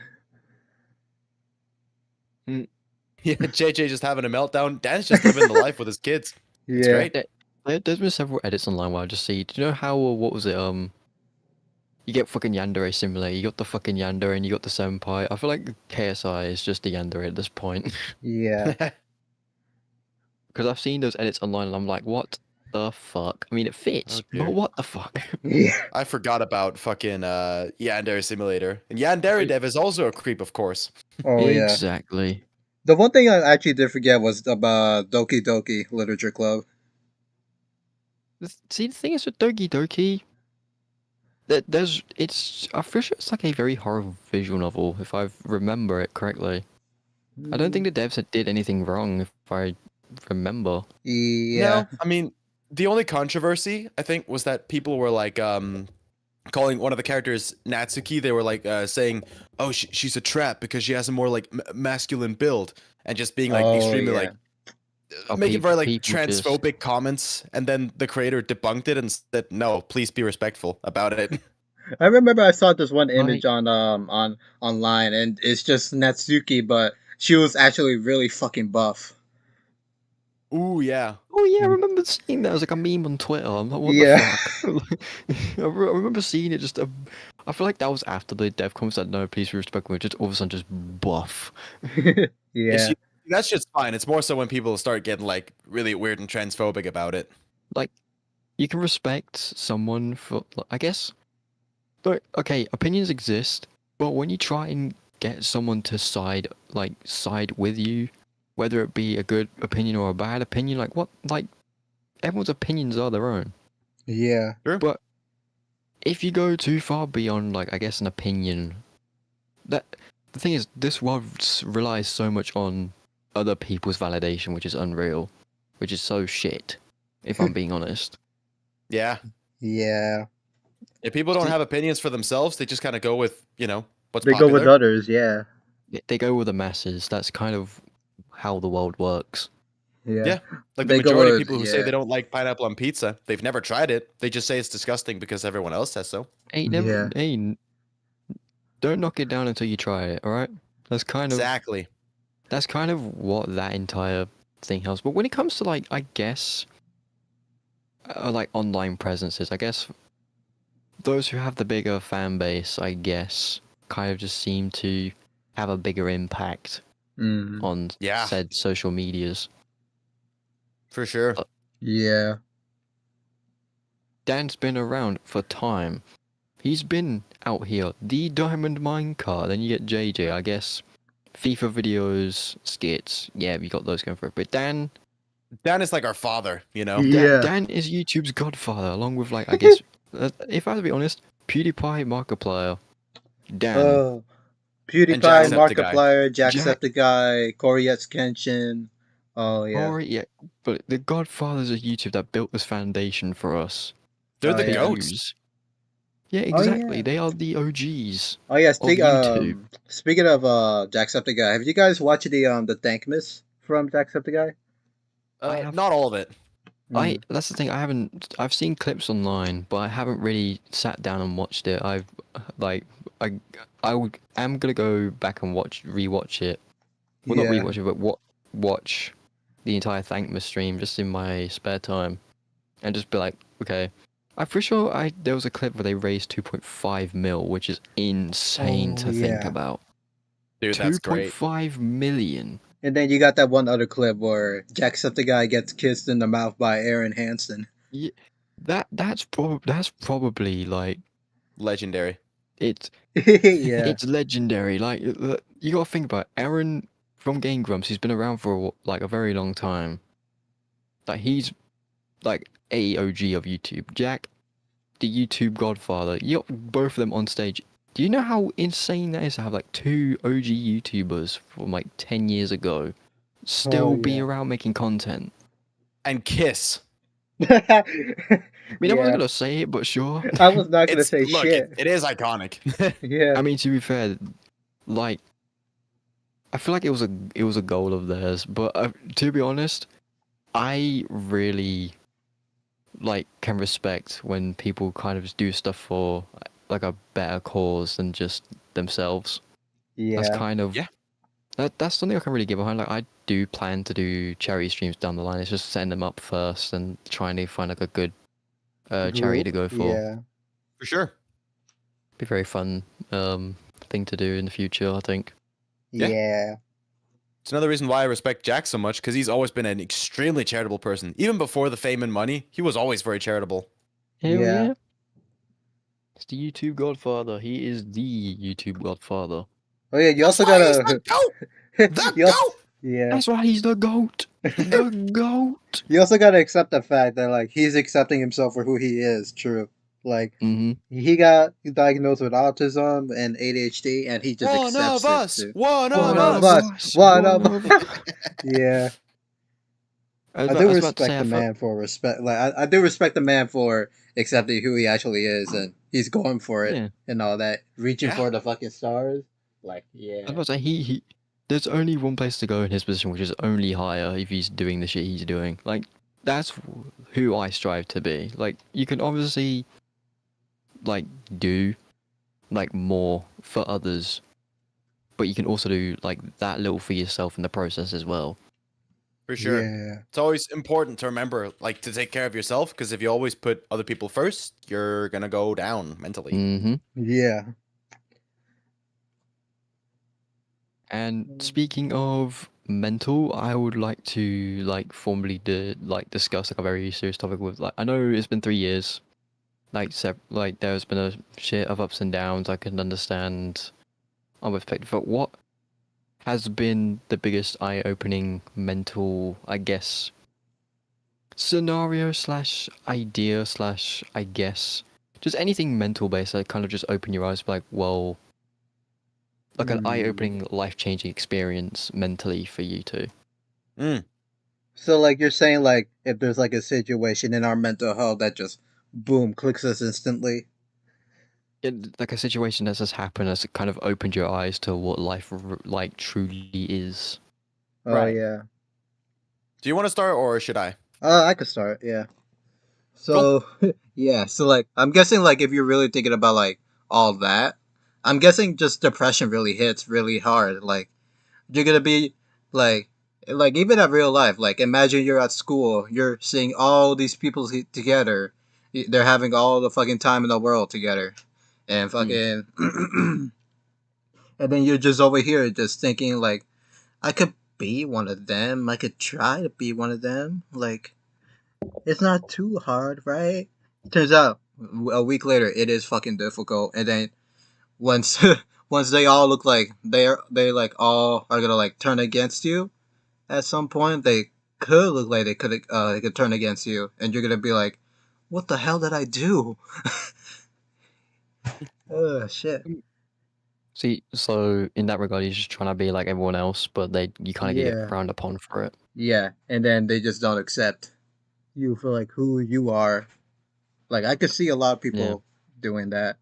Yeah, JJ just having a meltdown. Dan's just living the life with his kids. It's Yeah. great. There's been several edits online where I just see. Do you know how? What was it? You get fucking Yandere Simulator. You got the fucking Yandere, and you got the Senpai. I feel like KSI is just the Yandere at this point. Yeah. Because I've seen those edits online, and I'm like, what the fuck? I mean, it fits, Oh, dear. but what the fuck? Yeah. I forgot about fucking Yandere Simulator. And Yandere Dev is also a creep, of course. Oh yeah. Exactly. The one thing I actually did forget was about Doki Doki Literature Club. See, the thing is with Doki Doki, I'm pretty sure it's like a very horror visual novel, if I remember it correctly. I don't think the devs did anything wrong, if I remember. Yeah. No, I mean, the only controversy, I think, was that people were like calling one of the characters Natsuki. They were like saying, "Oh, she's a trap because she has a more like masculine build," and just being like extremely like making very like transphobic comments. And then the creator debunked it and said, "No, please be respectful about it." I remember I saw this one image on online, and it's just Natsuki, but she was actually really fucking buff. Ooh, yeah. Oh yeah, I remember seeing that. It was like a meme on Twitter. I'm like, what Yeah. the fuck? I remember seeing it. I feel like that was after the dev comments said, "No, please be respectful." Just all of a sudden, just buff. Yeah. That's just fine. It's more so when people start getting like really weird and transphobic about it. Like, you can respect someone for, I guess. But okay, opinions exist, but when you try and get someone to side with you, whether it be a good opinion or a bad opinion, everyone's opinions are their own. Yeah. Sure. But if you go too far beyond, I guess, an opinion, the thing is, this world relies so much on other people's validation, which is unreal, which is so shit, if I'm being honest. Yeah. Yeah. If people don't have opinions for themselves, they just kind of go with, what's They popular. go with others, yeah. They go with the masses. That's kind of how the world works. Yeah. Like They the go majority of with- people who say yeah. they don't like pineapple on pizza, they've never tried it. They just say it's disgusting because everyone else says so. Don't knock it down until you try it, alright? That's kind Exactly. of what that entire thing has. But when it comes to I guess online presences, I guess those who have the bigger fan base, I guess, kind of just seem to have a bigger impact on said social medias. For sure. Yeah. Dan's been around for time. He's been out here. The Diamond Minecart. Then you get JJ, I guess. FIFA videos, skits. Yeah, we got those going for it. But Dan is like our father, Yeah. Dan is YouTube's godfather, along with I guess, if I have to be honest, PewDiePie, Markiplier, Dan. PewDiePie, Jacksepticeye. Markiplier, Jacksepticeye, Korea's Kenshin, Oh yeah. Alright, yeah, but the Godfathers of YouTube that built this foundation for us They're Oh, the to yeah. goats. use. Yeah, Oh exactly. yeah. They are the OGs Oh yeah. of YouTube. Speaking of Jacksepticeye, have you guys watched the Thankmas from Jacksepticeye? I have. Not all of it. Mm. That's the thing. I've seen clips online, but I haven't really sat down and watched it. Like, I, am gonna go back and rewatch it. Well, not Yeah. rewatch it, but watch the entire Thankmas stream just in my spare time, and just be like, okay. I'm pretty sure there was a clip where they raised 2.5 mil, which is insane Oh to think yeah. about. Dude, that's great. 2.5 million. And then you got that one other clip where Jacksepticeye gets kissed in the mouth by Aaron Hansen. Yeah, that's probably like Legendary. it's Yeah. it's legendary. Like you gotta think about it. Aaron from Game Grumps. He's been around for like a very long time. Like he's like AOG of YouTube. Jack, the YouTube Godfather. You got both of them on stage. Do you know how insane that is to have like two OG YouTubers from like 10 years ago still be yeah. around making content? And kiss. I mean, I wasn't Yeah. gonna say it, but sure. I was not gonna It's say look, shit. it is iconic. Yeah. I mean, to be fair, like, I feel like it was a goal of theirs, but to be honest, I really like can respect when people kind of do stuff for like a better cause than just themselves. That's Yeah. kind of Yeah. that's something I can really get behind. Like, I do plan to do charity streams down the line. It's just setting them up first and trying to find like a good charity to go for. Yeah. For sure. Be a very fun thing to do in the future, I think. Yeah. Yeah. It's another reason why I respect Jack so much, because he's always been an extremely charitable person. Even before the fame and money, he was always very charitable. Hell Yeah. yeah. It's the YouTube Godfather. He is the YouTube Godfather. Oh yeah, you That's also why he's gotta the goat! The you also, goat! yeah. That's why he's the GOAT. The GOAT. You also gotta accept the fact that like he's accepting himself for who he is, true. Like Mm-hmm. he got diagnosed with autism and ADHD and he just One accepts of us! it too. One One of of us! us. One of us. us. Yeah. I I do was about to respect say, the man for respect. Like I do respect the man for accepting who he actually is, and he's going for it Yeah. and all that, reaching Yeah. for the fucking stars. Like I yeah, was about to say he there's only one place to go in his position, which is only higher if he's doing the shit he's doing. Like, that's who I strive to be. Like, you can obviously like do like more for others, but you can also do like that little for yourself in the process as well. For sure. yeah, It's always important to remember, like, to take care of yourself, because if you always put other people first, you're gonna go down mentally. Mm-hmm. yeah. And speaking of mental, I would like to like formally discuss like a very serious topic with like, I know it's been 3 years, like like there's been a shit of ups and downs. I can understand on perspective, but what has been the biggest eye-opening mental, I guess, scenario slash idea slash, I guess, just anything mental based that kind of just open your eyes, like, well, like an eye-opening, life-changing experience mentally for you two. Mm. So like you're saying like if there's like a situation in our mental health that just boom clicks us instantly. Like a situation that's just happened has kind of opened your eyes to what life like truly is. Oh Right. yeah. Do you want to start, or should I? I could start. Yeah. So yeah. So like I'm guessing like if you're really thinking about like all that, I'm guessing just depression really hits really hard. Like you're gonna be like even at real life. Like imagine you're at school, you're seeing all these people together. They're having all the fucking time in the world together, and fucking, and then you're just over here just thinking like, I could be one of them. I could try to be one of them. Like it's not too hard, right? Turns out a week later it is fucking difficult, and then once once they all look like they like all are gonna like turn against you at some point, they could look like they could turn against you, and you're gonna be like, what the hell did I do? Oh shit. See, so in that regard, he's just trying to be like everyone else, but you kind of get Yeah. frowned upon for it. Yeah, and then they just don't accept you for like who you are. Like I could see a lot of people doing that.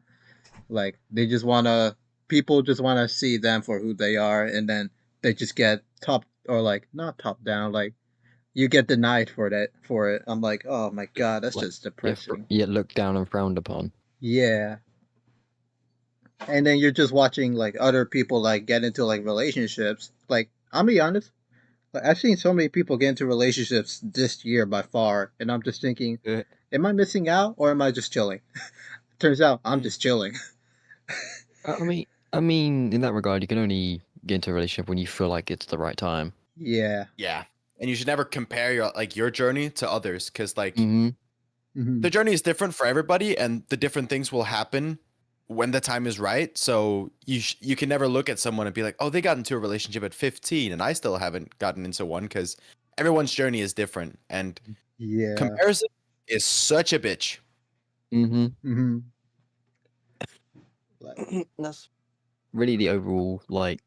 Like they just wanna people just wanna see them for who they are, and then they just get top or like not top down. Like you get denied for that for it. I'm like, oh my god, that's Like, just depressing. you get looked down and frowned upon. Yeah, and then you're just watching like other people like get into like relationships. Like I'll be honest, like I've seen so many people get into relationships this year by far, and I'm just thinking, Yeah. am I missing out or am I just chilling? Turns out I'm just chilling. I mean, in that regard, you can only get into a relationship when you feel like it's the right time. Yeah. Yeah. And you should never compare your journey to others, because like Mm-hmm. Mm-hmm. the journey is different for everybody, and the different things will happen when the time is right. So you can never look at someone and be like, oh, they got into a relationship at 15 and I still haven't gotten into one, because everyone's journey is different, and Yeah. comparison is such a bitch. Mm-hmm. Mm-hmm. Like, That's really the overall, like,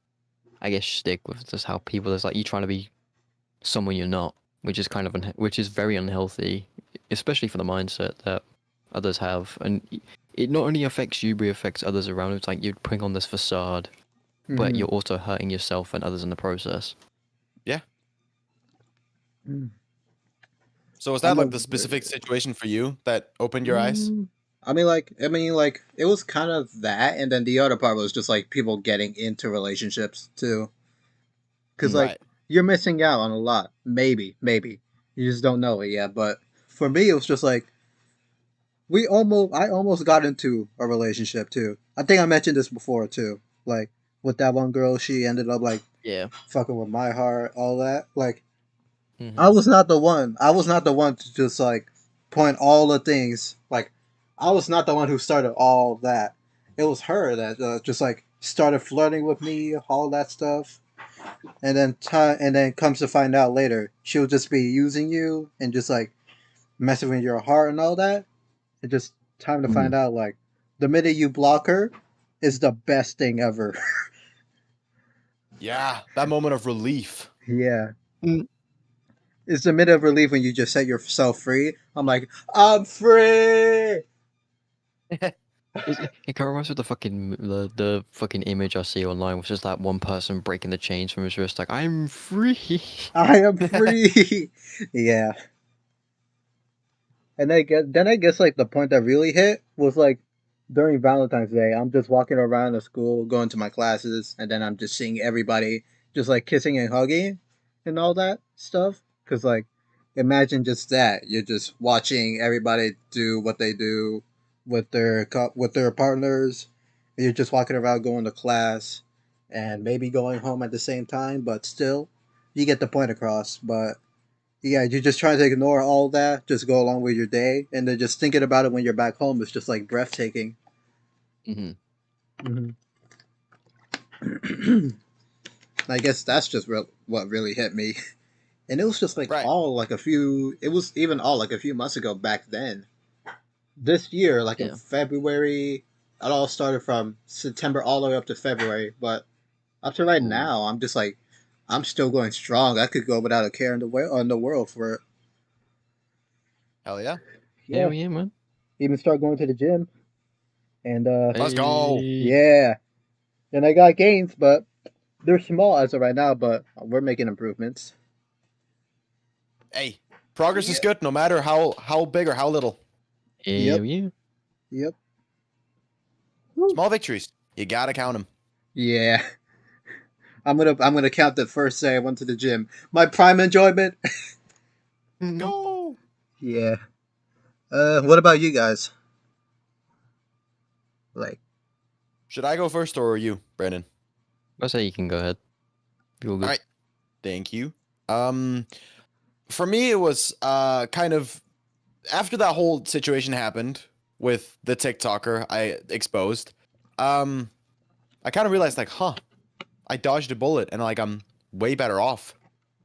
I guess, stick with just how people is like you trying to be someone you're not, which is kind of which is very unhealthy, especially for the mindset that others have, and it not only affects you but it affects others around. It's like you're putting on this facade, but mhm. you're also hurting yourself and others in the process. Mm. So was I'm that a like the specific situation for you that opened your eyes? I mean, like, it was kind of that, and then the other part was just like people getting into relationships too, because like Right. you're missing out on a lot. Maybe you just don't know it yet. But for me, it was just like I almost got into a relationship too. I think I mentioned this before too. Like with that one girl, she ended up like Yeah. fucking with my heart, all that. Like Mm-hmm. I was not the one. I was not the one to just like point all the things. Like I was not the one who started all that. It was her that just like started flirting with me, all that stuff, and then comes to find out later, she'll just be using you and just like messing with your heart and all that. It just time to find out like the minute you block her is the best thing ever. Yeah, that moment of relief. Yeah. Mm. It's the minute of relief when you just set yourself free. I'm like, I'm free. It kind of reminds me of the fucking image I see online, which is that one person breaking the chains from his wrist, like I'm free. I am free. Yeah. And I guess like the point that really hit was like during Valentine's Day. I'm just walking around the school, going to my classes, and then I'm just seeing everybody just like kissing and hugging and all that stuff. Cause like, imagine just that. You're just watching everybody do what they do with their partners. And you're just walking around going to class, and maybe going home at the same time. But still, you get the point across. But yeah, you're just trying to ignore all that, just go along with your day, and then just thinking about it when you're back home is just like breathtaking. Mm-hmm. I guess that's just what really hit me, and it was just like Right. it was even all like a few months ago back then. This year, like in Yeah. February, it all started from September all the way up to February, but up to right Ooh. now, I'm just like, I'm still going strong. I could go without a care in the world for it. Hell yeah. Yeah, Hell yeah, man. even start going to the gym, and Let's go. yeah. And I got gains, but they're small as of right now, but we're making improvements. Hey, progress is good no matter how big or how little. Hell yeah. Yep. Small victories. You gotta count them. Yeah. I'm gonna count the first day I went to the gym. My prime enjoyment. Go. Yeah. What about you guys? Like, Should I go first or you, Brandon? I say you can go ahead. You're good. All right. Thank you. For me, it was kind of after that whole situation happened with the TikToker I exposed. I kind of realized like, I dodged a bullet, and like I'm way better off.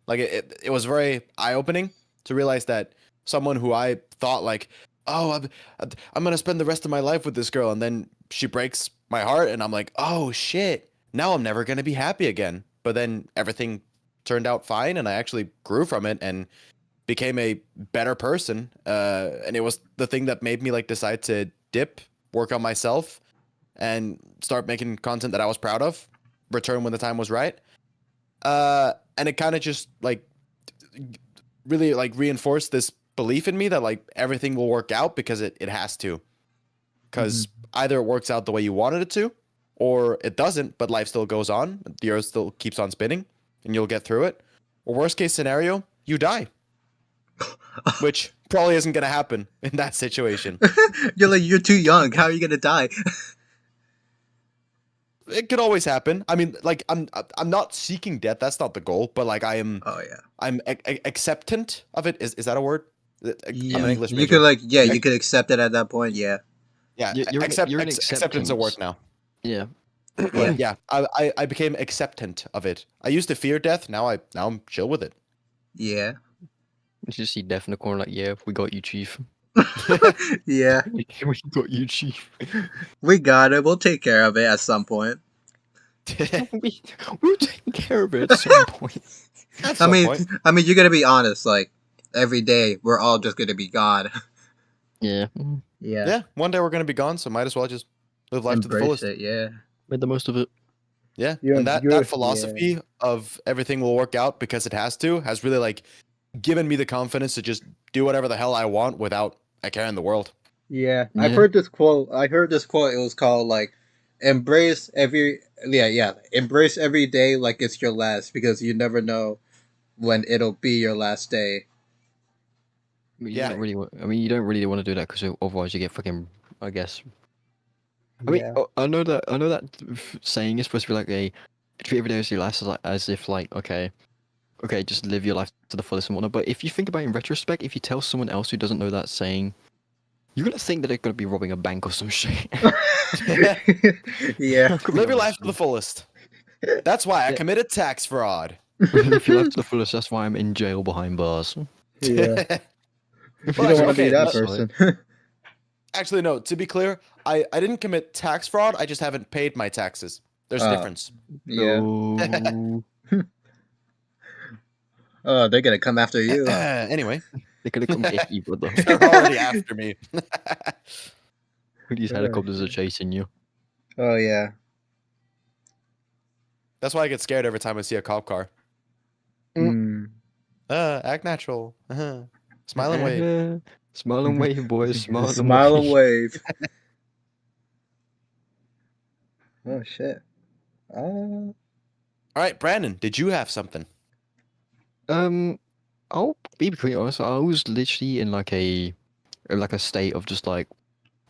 Like it was very eye opening to realize that someone who I thought like, oh, I'm gonna spend the rest of my life with this girl, and then she breaks my heart, and I'm like, oh shit, now I'm never gonna be happy again. But then everything turned out fine, and I actually grew from it and became a better person. And it was the thing that made me like decide to dip, work on myself, and start making content that I was proud of. Return when the time was right. And it kind of just like really like reinforced this belief in me that like everything will work out because it has to. Because either it works out the way you wanted it to, or it doesn't, but life still goes on. The earth still keeps on spinning, and you'll get through it. Or worst case scenario, you die. Which probably isn't going to happen in that situation. You're too young. How are you gonna die? It could always happen. I mean, like I'm not seeking death. That's not the goal. But like I'm acceptant of it. Is that a word? Yeah, I'm an English you major. could you could accept it at that point. Yeah. Yeah, You're an acceptance a word now. Yeah. Yeah. I became acceptant of it. I used to fear death. Now I'm chill with it. Yeah. You just see death in the corner, like, yeah, we got you, chief. Yeah. We got you, chief. We got it. We'll take care of it at some point. We'll take care of it at some point. At some point. I mean, you're gonna be honest. Like every day, we're all just gonna be gone. Yeah. Yeah. One day we're gonna be gone, so might as well just live life to the fullest. It, yeah. Made the most of it. Yeah. And that philosophy of everything will work out because it has to has really like given me the confidence to just do whatever the hell I want without a care in the world. Yeah. I've heard this quote. It was called like, embrace every day like it's your last, because you never know when it'll be your last day. You don't really want to do that because otherwise you get fucking, I guess. I mean, I know that saying is supposed to be like treat every day as your last, as if like, okay, just live your life to the fullest and whatnot. But if you think about it in retrospect, if you tell someone else who doesn't know that saying, you're gonna think that they're gonna be robbing a bank or some shit. Yeah. Live your life to the fullest. That's why I committed tax fraud. Live your life to the fullest. That's why I'm in jail behind bars. Yeah. You don't want to be that person. Actually, no. To be clear, I didn't commit tax fraud. I just haven't paid my taxes. There's a difference. Yeah. No. Oh, they're gonna come after you. Anyway, They could have come get you, brother. they're already after me. These helicopters are chasing you. Oh yeah. That's why I get scared every time I see a cop car. Act natural. Smile and wave. Smile and wave, boys. Smile and wave. Oh shit. All right, Brandon, did you have something? I'll be completely honest. I was literally in like a state of just like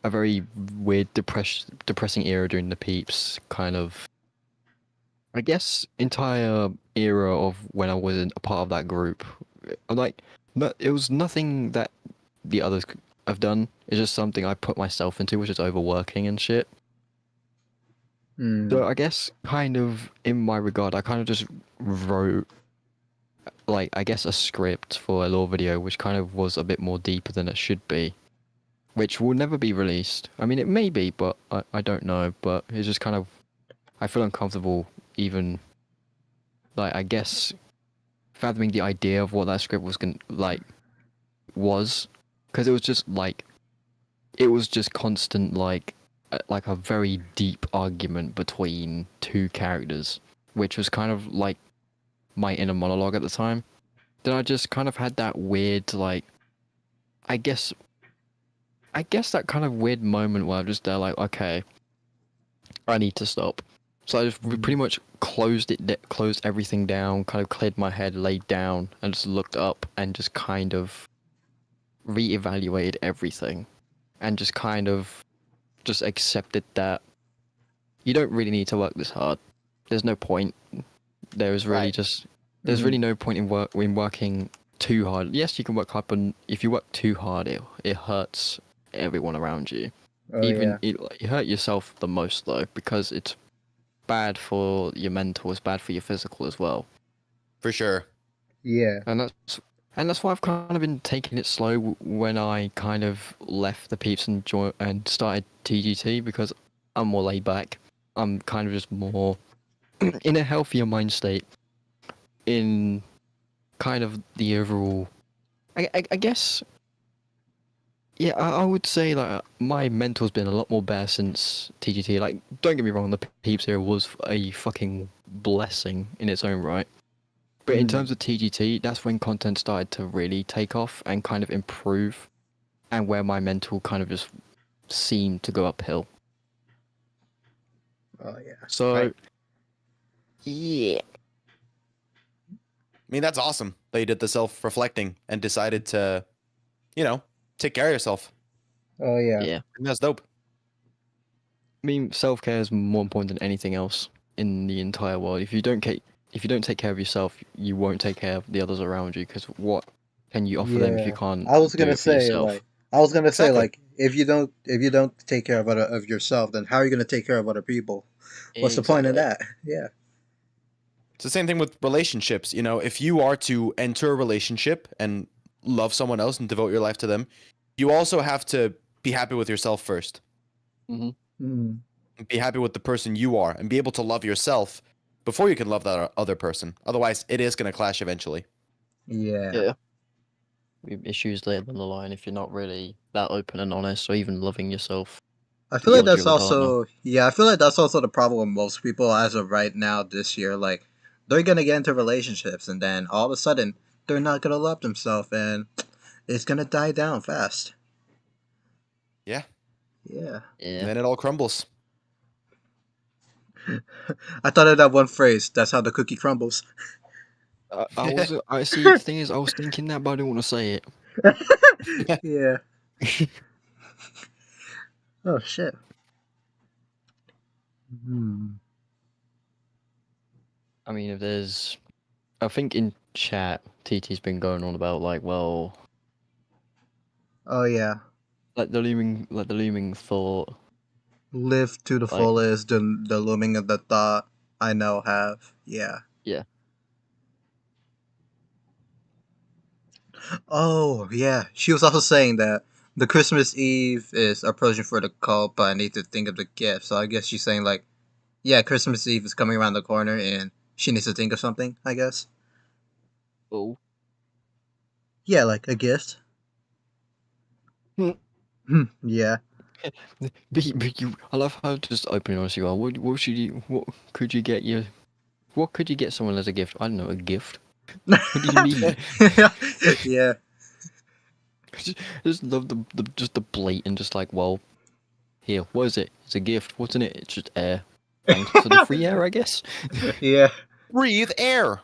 a very weird depressing era during the Peeps kind of, I guess, entire era of when I wasn't a part of that group. Like, it was nothing that the others have done. It's just something I put myself into, which is overworking and shit. So I guess kind of in my regard, I kind of just wrote, like, I guess a script for a lore video, which kind of was a bit more deeper than it should be, which will never be released. I mean, it may be, but I don't know. But it's just kind of, I feel uncomfortable even, like, I guess, fathoming the idea of what that script was because it was just like, it was just constant like a very deep argument between two characters, which was kind of like my inner monologue at the time. Then I just kind of had that weird, like, I guess that kind of weird moment where I'm just there like, okay, I need to stop. So I just pretty much closed everything down, kind of cleared my head, laid down, and just looked up and just kind of reevaluated everything, and just kind of just accepted that you don't really need to work this hard. There's no point. There's really there's really no point in working too hard. Yes, you can work hard, but if you work too hard, it hurts everyone around you. You hurt yourself the most though, because it's bad for your mental, it's bad for your physical as well. For sure. Yeah. And And that's why I've kind of been taking it slow when I kind of left the peeps and started TGT, because I'm more laid back. I'm kind of just more in a healthier mind state. In kind of the overall, I guess. Yeah, I would say like my mental's been a lot more better since TGT. Like, don't get me wrong, the peeps era was a fucking blessing in its own right. But in terms of TGT, that's when content started to really take off and kind of improve, and where my mental kind of just seemed to go uphill. Oh yeah. So, Right. yeah. I mean, that's awesome that you did the self-reflecting and decided to, take care of yourself. Oh yeah. Yeah. And that's dope. I mean, self-care is more important than anything else in the entire world. If you don't take care of yourself, you won't take care of the others around you. Because what can you offer them if you can't I was do gonna it for say yourself? like I was gonna say Exactly. like if you don't take care of yourself, then how are you gonna take care of other people? What's the point of that? Yeah. It's the same thing with relationships. If you are to enter a relationship and love someone else and devote your life to them, you also have to be happy with yourself first. Mm. Be happy with the person you are and be able to love yourself before you can love that other person. Otherwise, it is going to clash eventually. Yeah. Yeah. Issues later down the line if you're not really that open and honest, or even loving yourself. I feel like towards that's your partner. also I feel like that's also the problem with most people as of right now this year. Like they're gonna get into relationships and then all of a sudden they're not gonna love themselves and it's gonna die down fast. Yeah. Yeah. Yeah. And then it all crumbles. I thought of that one phrase. That's how the cookie crumbles. I see. The thing is, I was thinking that, but I didn't want to say it. Yeah. Oh shit. I mean, I think in chat, TT's been going on about like, well, Oh yeah. like the looming thought. Live to the Like- fullest. The looming of the thought I now have. Yeah. Yeah. Oh yeah. She was also saying that the Christmas Eve is approaching for the cult, but I need to think of the gift. So I guess she's saying like, yeah, Christmas Eve is coming around the corner, and she needs to think of something. I guess. Oh. Yeah, like a gift. Yeah. But I love how just open and honest you are. What should you? What could you get you? What could you get someone as a gift? I don't know, a gift. What do you mean? Yeah. Just love the blatant, just like, well, here, what is it? It's a gift. What's in it? It's just air. Thanks for the free air, I guess. Yeah. Breathe air.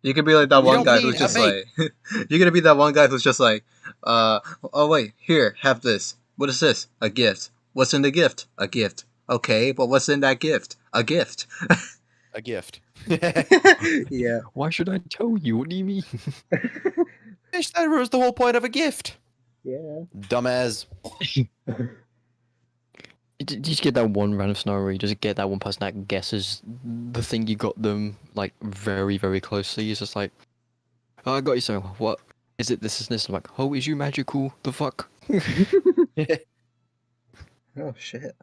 You could be like that You one don't guy need who's just a like, you're gonna be that one guy who's just like, oh wait, here, have this. What is this? A gift. What's in the gift? A gift. Okay, but what's in that gift? A gift. A gift. Yeah. Why should I tell you? What do you mean? That was the whole point of a gift. Yeah. Dumbass. You just get that one random scenario where you just get that one person that guesses the thing you got them, like, very, very closely. It's just like, oh, I got you something. What? Is it this and this? I'm like, oh, is you magical? The fuck? Oh shit.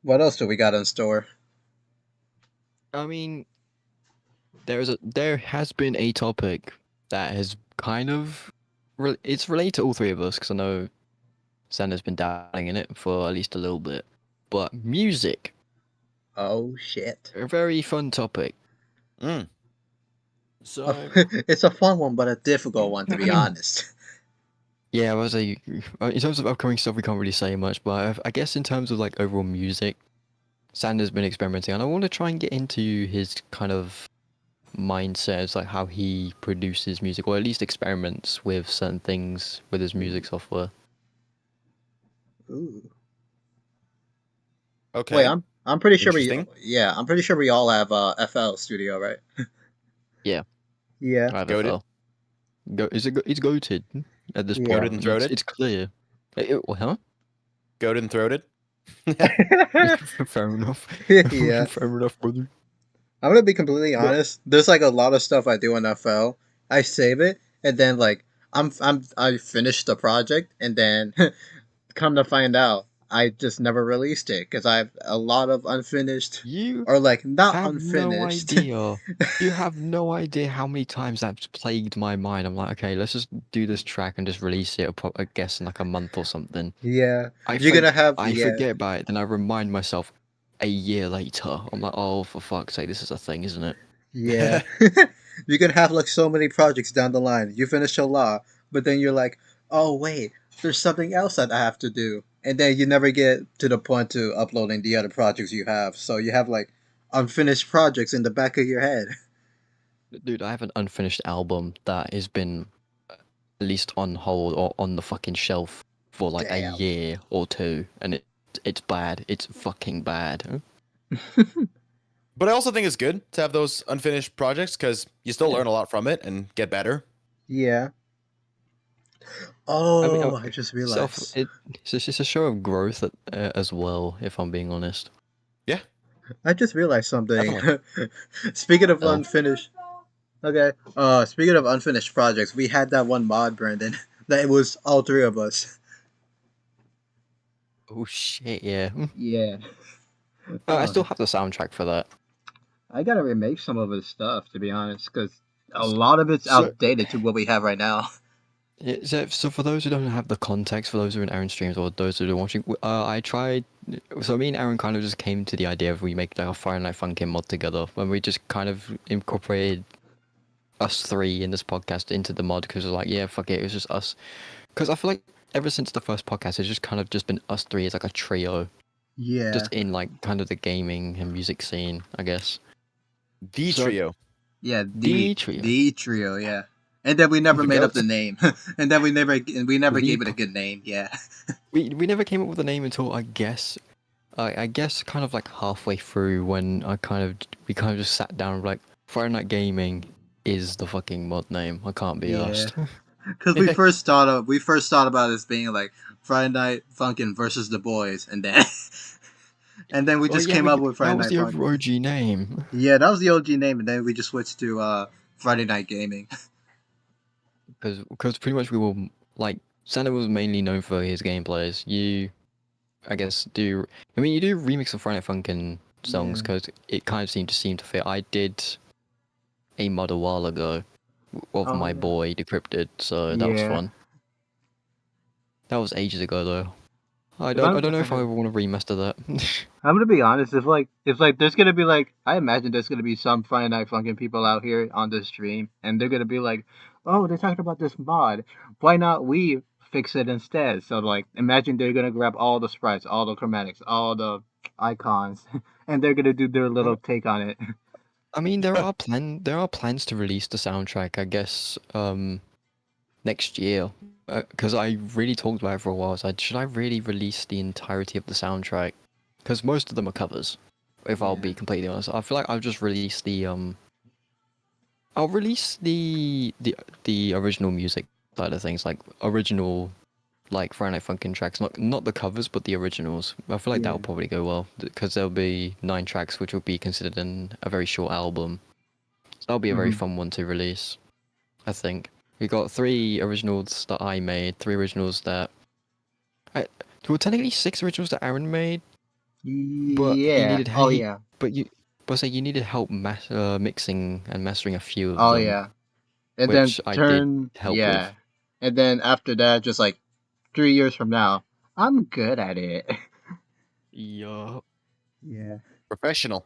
What else do we got in store? I mean, there has been a topic that has kind of... it's related to all three of us, because I know Sander's been dabbling in it for at least a little bit. But music, Oh shit. a very fun topic. Mm. So... It's a fun one, but a difficult one, to be honest. yeah, I was in terms of upcoming stuff, we can't really say much, but I guess in terms of like overall music, Sander's been experimenting, and I want to try and get into his kind of mindset, as like how he produces music, or at least experiments with certain things with his music software. Ooh. Okay. Wait, I'm pretty sure Interesting. I'm pretty sure we all have FL Studio, right? Yeah. Yeah. I have Goated? FL. It's goated at this Yeah. point. Goated and throated? It's clear. Huh? Goated and throated? Fair enough. Yeah. Fair enough, brother. I'm gonna be completely honest. There's like a lot of stuff I do in FL. I save it, and then like I finished the project, and then come to find out, I just never released it because I have a lot of unfinished, You or like not have no unfinished. idea. You have no idea how many times that's plagued my mind. I'm like, okay, let's just do this track and just release it, I guess, in like a month or something. Yeah, I you're gonna have I yeah forget about it, then I remind myself a year later. I'm like, oh, for fuck's sake, this is a thing, isn't it? yeah. You're gonna have like so many projects down the line. You finish a lot, but then you're like, oh wait, there's something else that I have to do, and then you never get to the point to uploading the other projects you have. So you have like unfinished projects in the back of your head. Dude, I have an unfinished album that has been at least on hold or on the fucking shelf for like a Damn. year or two, and it's bad. It's fucking bad. But I also think it's good to have those unfinished projects because you still Yeah. learn a lot from it and get better. Yeah. I mean, Oh, I just realized. it's a show of growth as well, if I'm being honest. Yeah, I just realized something. definitely. Speaking of Oh. unfinished. Okay. Speaking of unfinished projects, we had that one mod, Brandon. That it was all three of us. Oh shit, yeah. Yeah. I still Uh, have the soundtrack for that. I gotta remake some of his stuff, to be honest, because a lot of it's So, outdated to what we have right now. yeah, so for those who don't have the context, for those who are in Aaron streams or those who are watching, I tried. So me and Aaron kind of just came to the idea of we make like a Friday Night Funkin' mod together, when we just kind of incorporated us three in this podcast into the mod because we're like, yeah, fuck it, it was just us. Because I feel like ever since the first podcast, it's just kind of just been us three as like a trio, Yeah. just in like kind of the gaming and music scene, I guess. The So- trio. Yeah, The trio. The trio, yeah. And then we never made up the Goats. name. And then we never The gave it a good name, yeah. We never came up with a name until I guess kind of like halfway through when we kind of just sat down and like Friday Night Gaming is the fucking mod name. I can't be Yeah. asked. Because we first thought about it as being like Friday Night Funkin' versus the Boys, and then we just came up with Friday that was Night the Funkin'. OG name. Yeah, that was the OG name, and then we just switched to Friday Night Gaming. Because pretty much we were like Sander was mainly known for his gameplays. You, I guess, you do remix of Friday Night Funkin' songs Yeah. because it kind of seemed to fit. I did a mod a while ago of Oh, my yeah. boy Decrypted, so that was Yeah. fun. That was ages ago though. I If don't know if I ever want to remaster that. I'm gonna be honest. If there's gonna be like, I imagine there's gonna be some Friday Night Funkin' people out here on this stream, and they're gonna be like, "Oh, they're talking about this mod. Why not we fix it instead?" So like, imagine they're gonna grab all the sprites, all the chromatics, all the icons, and they're gonna do their little take on it. I mean, there are plans to release the soundtrack, I guess, next year. Because I really talked about it for a while. So should I really release the entirety of the soundtrack? Because most of them are covers. If I'll be completely honest, I feel like I'll just release I'll release the original music side of things, like original, like Friday Night Funkin' tracks, not the covers, but the originals. I feel like that'll Yeah. probably go well because there'll be 9 tracks, which will be considered a very short album. So that'll be a very Mhm. fun one to release, I think. We got 3 originals that I made, 3 originals that. There were technically 6 originals that Aaron made, but he Yeah. needed Oh yeah. you needed help mixing and mastering a few of Oh them, yeah. And then which I did help with. And then after that, just like 3 years from now, I'm good at it. Yeah. Yeah. Professional.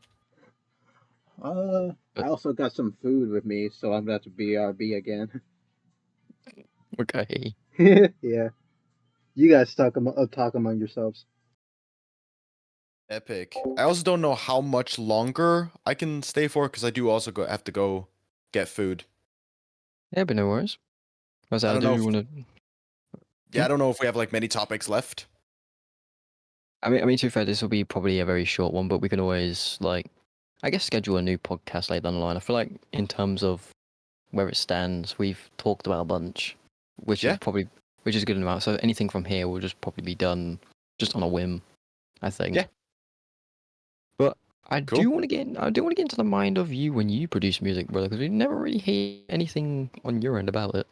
I also got some food with me, so I'm gonna have to BRB again. Okay. Yeah. You guys talk among yourselves. Epic. I also don't know how much longer I can stay for because I do also have to go get food. Yeah, but no worries. I don't know if- want to. Yeah, I don't know if we have like many topics left. I mean, to be fair, this will be probably a very short one, but we can always I guess, schedule a new podcast later down the line. I feel like in terms of where it stands, we've talked about a bunch, which Yeah. is good enough. So anything from here will just probably be done just on a whim, I think. Yeah. But I Cool. do want to get into the mind of you when you produce music, brother, because we never really hear anything on your end about it.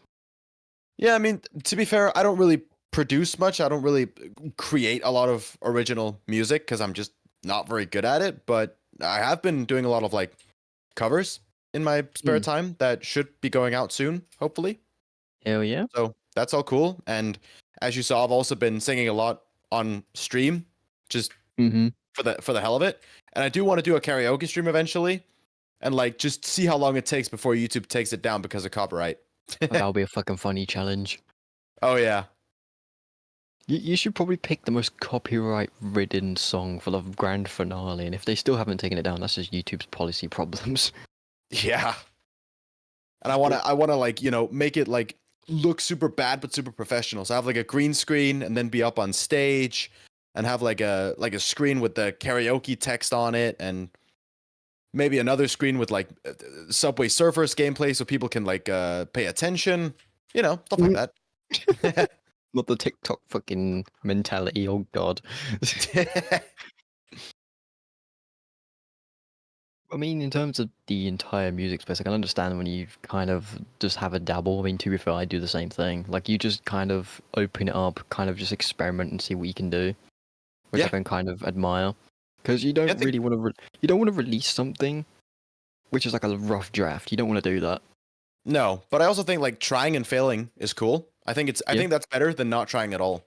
Yeah, I mean, to be fair, I don't really produce much. I don't really create a lot of original music because I'm just not very good at it. But I have been doing a lot of like covers in my spare Mm. time that should be going out soon, hopefully. Hell yeah. So that's all cool. And as you saw, I've also been singing a lot on stream, just Mm-hmm. for the hell of it. And I do want to do a karaoke stream eventually, and like just see how long it takes before YouTube takes it down because of copyright. That'll be a fucking funny challenge. Oh yeah. You should probably pick the most copyright-ridden song for the grand finale, and if they still haven't taken it down, that's just YouTube's policy problems. Yeah. And I wanna like, you know, make it like look super bad but super professional. So I have like a green screen and then be up on stage and have like a screen with the karaoke text on it, and maybe another screen with like Subway Surfers gameplay so people can like pay attention, you know, stuff like that. Not the TikTok fucking mentality, oh god. I mean, in terms of the entire music space, I can understand when you kind of just have a dabble. I mean, to be fair, I do the same thing. Like, you just kind of open it up, kind of just experiment and see what you can do, which I Yeah. can kind of admire. Because you don't I think- really want to, you don't want to release something which is like a rough draft. You don't want to do that. No, but I also think like trying and failing is cool. I think Yeah. that's better than not trying at all.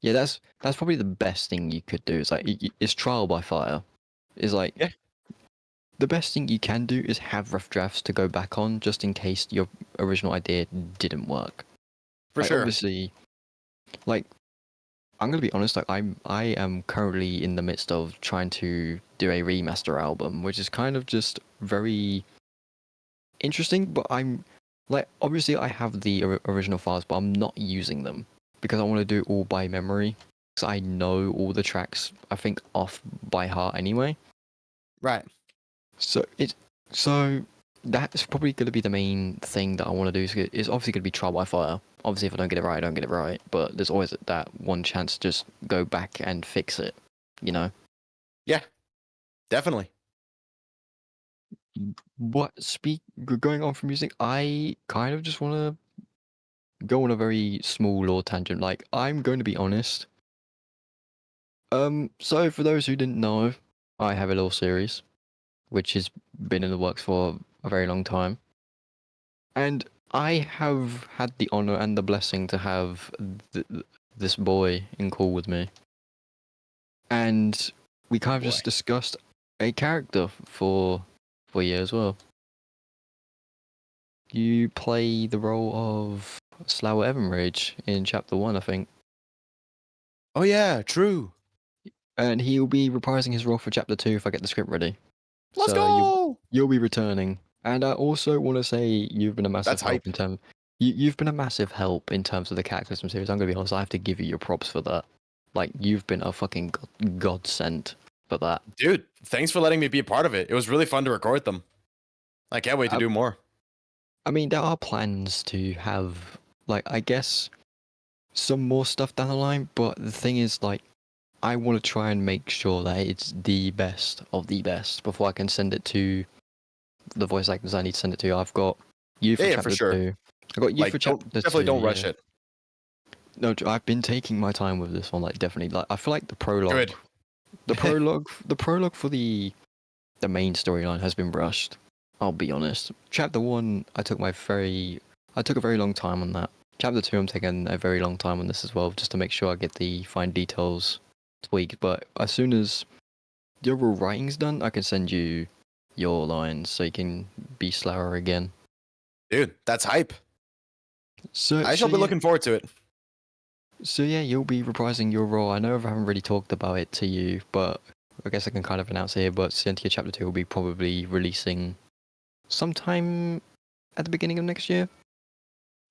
Yeah, that's probably the best thing you could do. Is like it's trial by fire. Is like Yeah. The best thing you can do is have rough drafts to go back on, just in case your original idea didn't work. For Like, sure. Obviously, like I'm gonna be honest. Like I am currently in the midst of trying to do a remaster album, which is kind of just very interesting. But I'm like, obviously, I have the original files, but I'm not using them because I want to do it all by memory. Because I know all the tracks, I think, off by heart anyway. Right. So that's probably going to be the main thing that I want to do. It's obviously going to be trial by fire. Obviously, if I don't get it right, I don't get it right. But there's always that one chance to just go back and fix it. You know. Yeah. Definitely. Going on from music, I kind of just want to go on a very small lore tangent. Like, I'm going to be honest. So for those who didn't know, I have a little series, which has been in the works for a very long time. And I have had the honor and the blessing to have this boy in call with me. And we kind of just discussed a character for you as well. You play the role of Slough Evanrage in Chapter 1, I think. Oh yeah, true. And he'll be reprising his role for Chapter 2 if I get the script ready. Let's So go. You'll be returning. And I also want to say you've been a massive That's help hype. in terms... You've been a massive help in terms of the Cataclysm series. I'm going to be honest, I have to give you your props for that. Like, you've been a fucking godsend for that. Dude, thanks for letting me be a part of it. It was really fun to record them. I can't wait to do more. I mean, there are plans to have, like, I guess, some more stuff down the line, but the thing is, like, I want to try and make sure that it's the best of the best before I can send it to the voice actors I need to send it to. I've got you for Yeah, Chapter for sure. 2. I've got you Like, for Chapter 2. definitely don't rush yeah. it. No, I've been taking my time with this one, like, definitely. Like, I feel like the prologue... Good. The prologue for the main storyline has been rushed. I'll be honest. Chapter 1, I took a very long time on that. Chapter 2, I'm taking a very long time on this as well, just to make sure I get the fine details tweaked. But as soon as your writing's done, I can send you your lines so you can be Slower again. Dude, that's hype. So I shall be looking forward to it. So yeah, you'll be reprising your role. I know I haven't really talked about it to you, but I guess I can kind of announce here. But Cynthia Chapter 2 will be probably releasing sometime at the beginning of next year.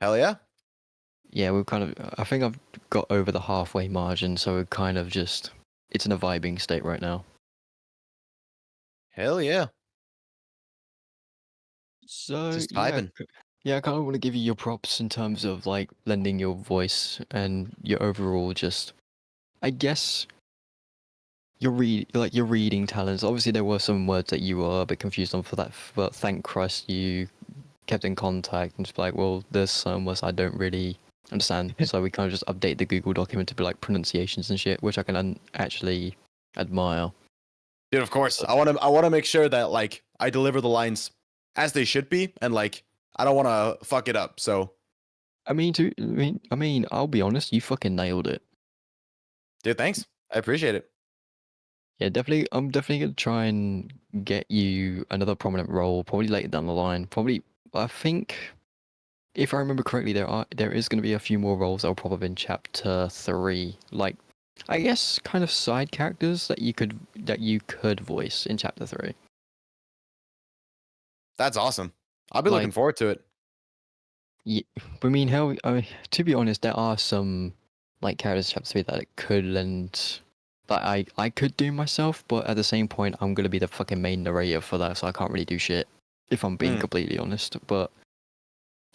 Hell yeah. Yeah, I think I've got over the halfway margin, so we're kind of just, it's in a vibing state right now. Hell yeah. So Just yeah, vibing. yeah, I kind of want to give you your props in terms of like lending your voice and your overall just, I guess, your reading talents. Obviously, there were some words that you were a bit confused on for that, but thank Christ you kept in contact and just be like, well, there's some words I don't really understand, so we kind of just update the Google document to be like pronunciations and shit, which I can actually admire. Dude, of course. I want to make sure that like I deliver the lines as they should be, and like I don't want to fuck it up. So, I mean, I'll be honest, you fucking nailed it. dude, thanks. I appreciate it. Yeah, definitely. I'm definitely gonna try and get you another prominent role, probably later down the line. Probably, I think, if I remember correctly, there is gonna be a few more roles that'll pop up in chapter 3. Like, I guess, kind of side characters that you could voice in chapter 3. That's awesome. I'll be looking Like, forward to it. yeah, but I mean, to be honest, there are some like characters in chapter 3 that it could lend that I could do myself, but at the same point, I'm gonna be the fucking main narrator for that, so I can't really do shit if I'm being completely honest. But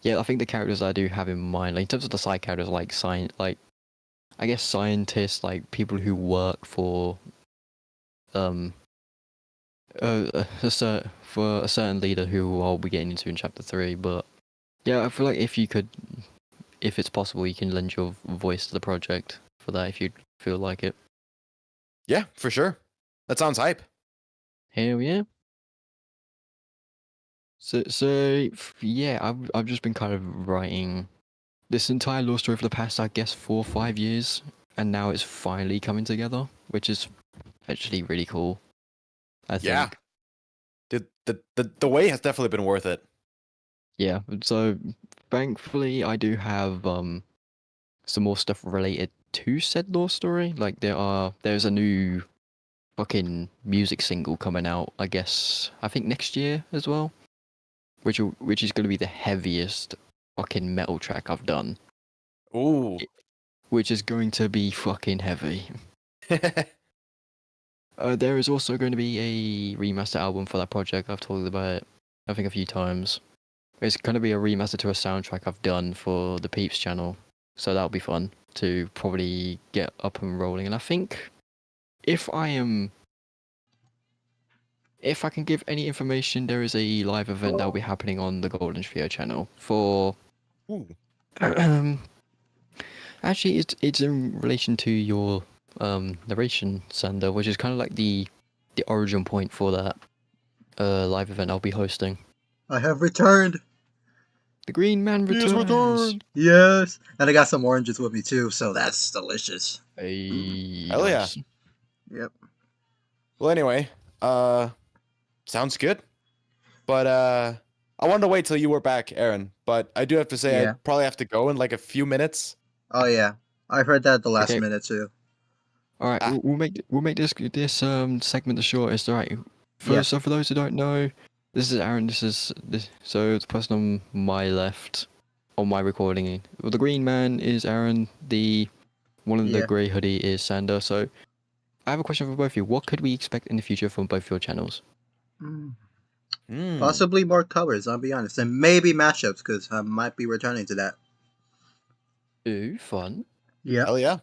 yeah, I think the characters I do have in mind, like in terms of the side characters, like I guess scientists, like people who work for for a certain leader who I'll be getting into in chapter 3. But yeah, I feel like if it's possible, you can lend your voice to the project for that if you feel like it. Yeah, for sure. That sounds hype. Hell yeah. So yeah, I've just been kind of writing this entire lore story for the past, I guess, 4 or 5 years, and now it's finally coming together, which is actually really cool. I think. Yeah. Dude, the way has definitely been worth it. Yeah. So thankfully, I do have some more stuff related to said lore story. Like there's a new fucking music single coming out, I think next year as well, which is going to be the heaviest fucking metal track I've done. Ooh. Which is going to be fucking heavy. There is also going to be a remaster album for that project. I've talked about it, I think, a few times. It's going to be a remaster to a soundtrack I've done for the Peeps channel, so that'll be fun to probably get up and rolling. And I think if I can give any information, there is a live event that will be happening on the Golden Trio channel for. Ooh. Actually, it's in relation to your narration, Sander, which is kind of like the origin point for that live event I'll be hosting. I have returned. The Green Man returns. returned. Yes, and I got some oranges with me too, so that's delicious. Hey, Hell yeah. nice. Yep. Well, anyway, sounds good. But I wanted to wait till you were back, Aaron. But I do have to say, Yeah. I probably have to go in like a few minutes. Oh yeah, I heard that at the last Okay. minute too. All right, Ah. we'll make this segment the shortest. All right. Yeah. So for those who don't know, this is Aaron. So the person on my left on my recording. Well, the Green Man is Aaron. One of the Yeah. grey hoodie is Sander. So I have a question for both of you. What could we expect in the future from both your channels? Possibly more covers, I'll be honest, and maybe matchups because I might be returning to that. Ooh, fun. Yeah. Hell yeah.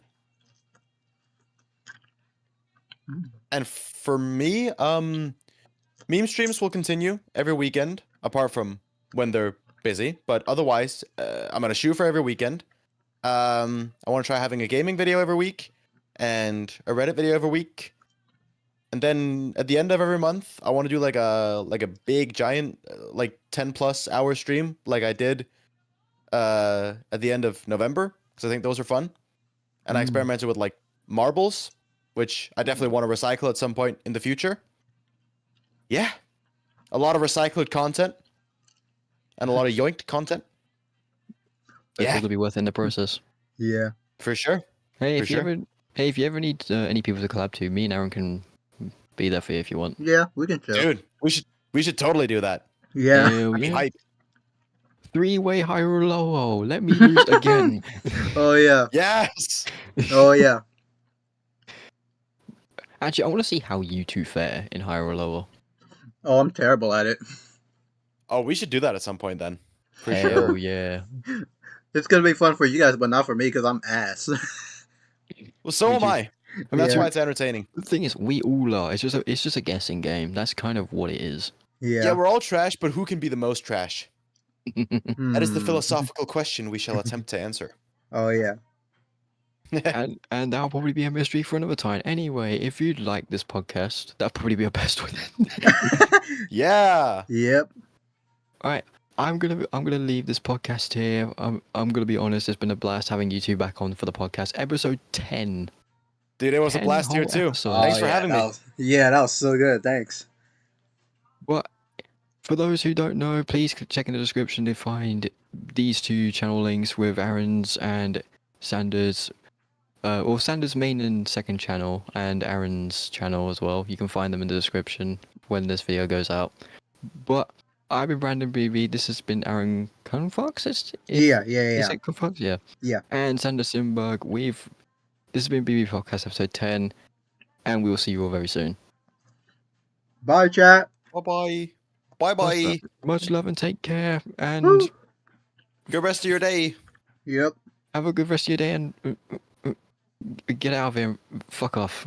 Mm. And for me, meme streams will continue every weekend, apart from when they're busy. But otherwise, I'm gonna shoot for every weekend. I want to try having a gaming video every week and a Reddit video every week. And then at the end of every month, I want to do like a big giant like 10+ hour stream like I did at the end of November, because I think those are fun. And I experimented with like marbles, which I definitely want to recycle at some point in the future. Yeah. A lot of recycled content and a lot of yoinked content. Yeah. It'll be worth it in the process. Yeah. For sure. Hey, For if you sure. ever need any people to collab to, me and Aaron can be there for you if you want. Yeah, we can chill. Dude, we should totally do that. Yeah. Hell I'd be yeah. hype. 3-way Hyrule. Let me lose again. Oh yeah. Yes. Oh yeah. Actually, I want to see how you two fare in Hyrule. Oh, I'm terrible at it. Oh, we should do that at some point then. For Hell sure. yeah. It's gonna be fun for you guys, but not for me because I'm ass. Well, so am I. And that's Yeah. why it's entertaining. The thing is, we all are. It's just a guessing game. That's kind of what it is. Yeah, Yeah. we're all trash, but who can be the most trash? That is the Hmm. philosophical question we shall attempt to answer. Oh yeah. And that'll probably be a mystery for another time. Anyway, if you'd like this podcast, that'll probably be our best one. Yeah. Yep. All right, I'm gonna leave this podcast here. I'm gonna be honest. It's been a blast having you two back on for the podcast. Episode 10. Dude, it was a 10 blast here whole too. episodes. Thanks Oh, for yeah, having that me. was, yeah, that was so good. Thanks. Well, for those who don't know, please check in the description to find these two channel links with Aaron's and Sanders. Well, Sanders' main and second channel, and Aaron's channel as well. You can find them in the description when this video goes out. But I've been Brandon BB. This has been Aaron Kungfaux. Is Yeah. it Kungfaux? Yeah. Yeah. And Sander Simberg. This has been BB Podcast episode 10, and we will see you all very soon. Bye, chat. Bye-bye. Bye-bye. Much love and take care, and Woo. Good rest of your day. Yep. have a good rest of your day, and get out of here. Fuck off.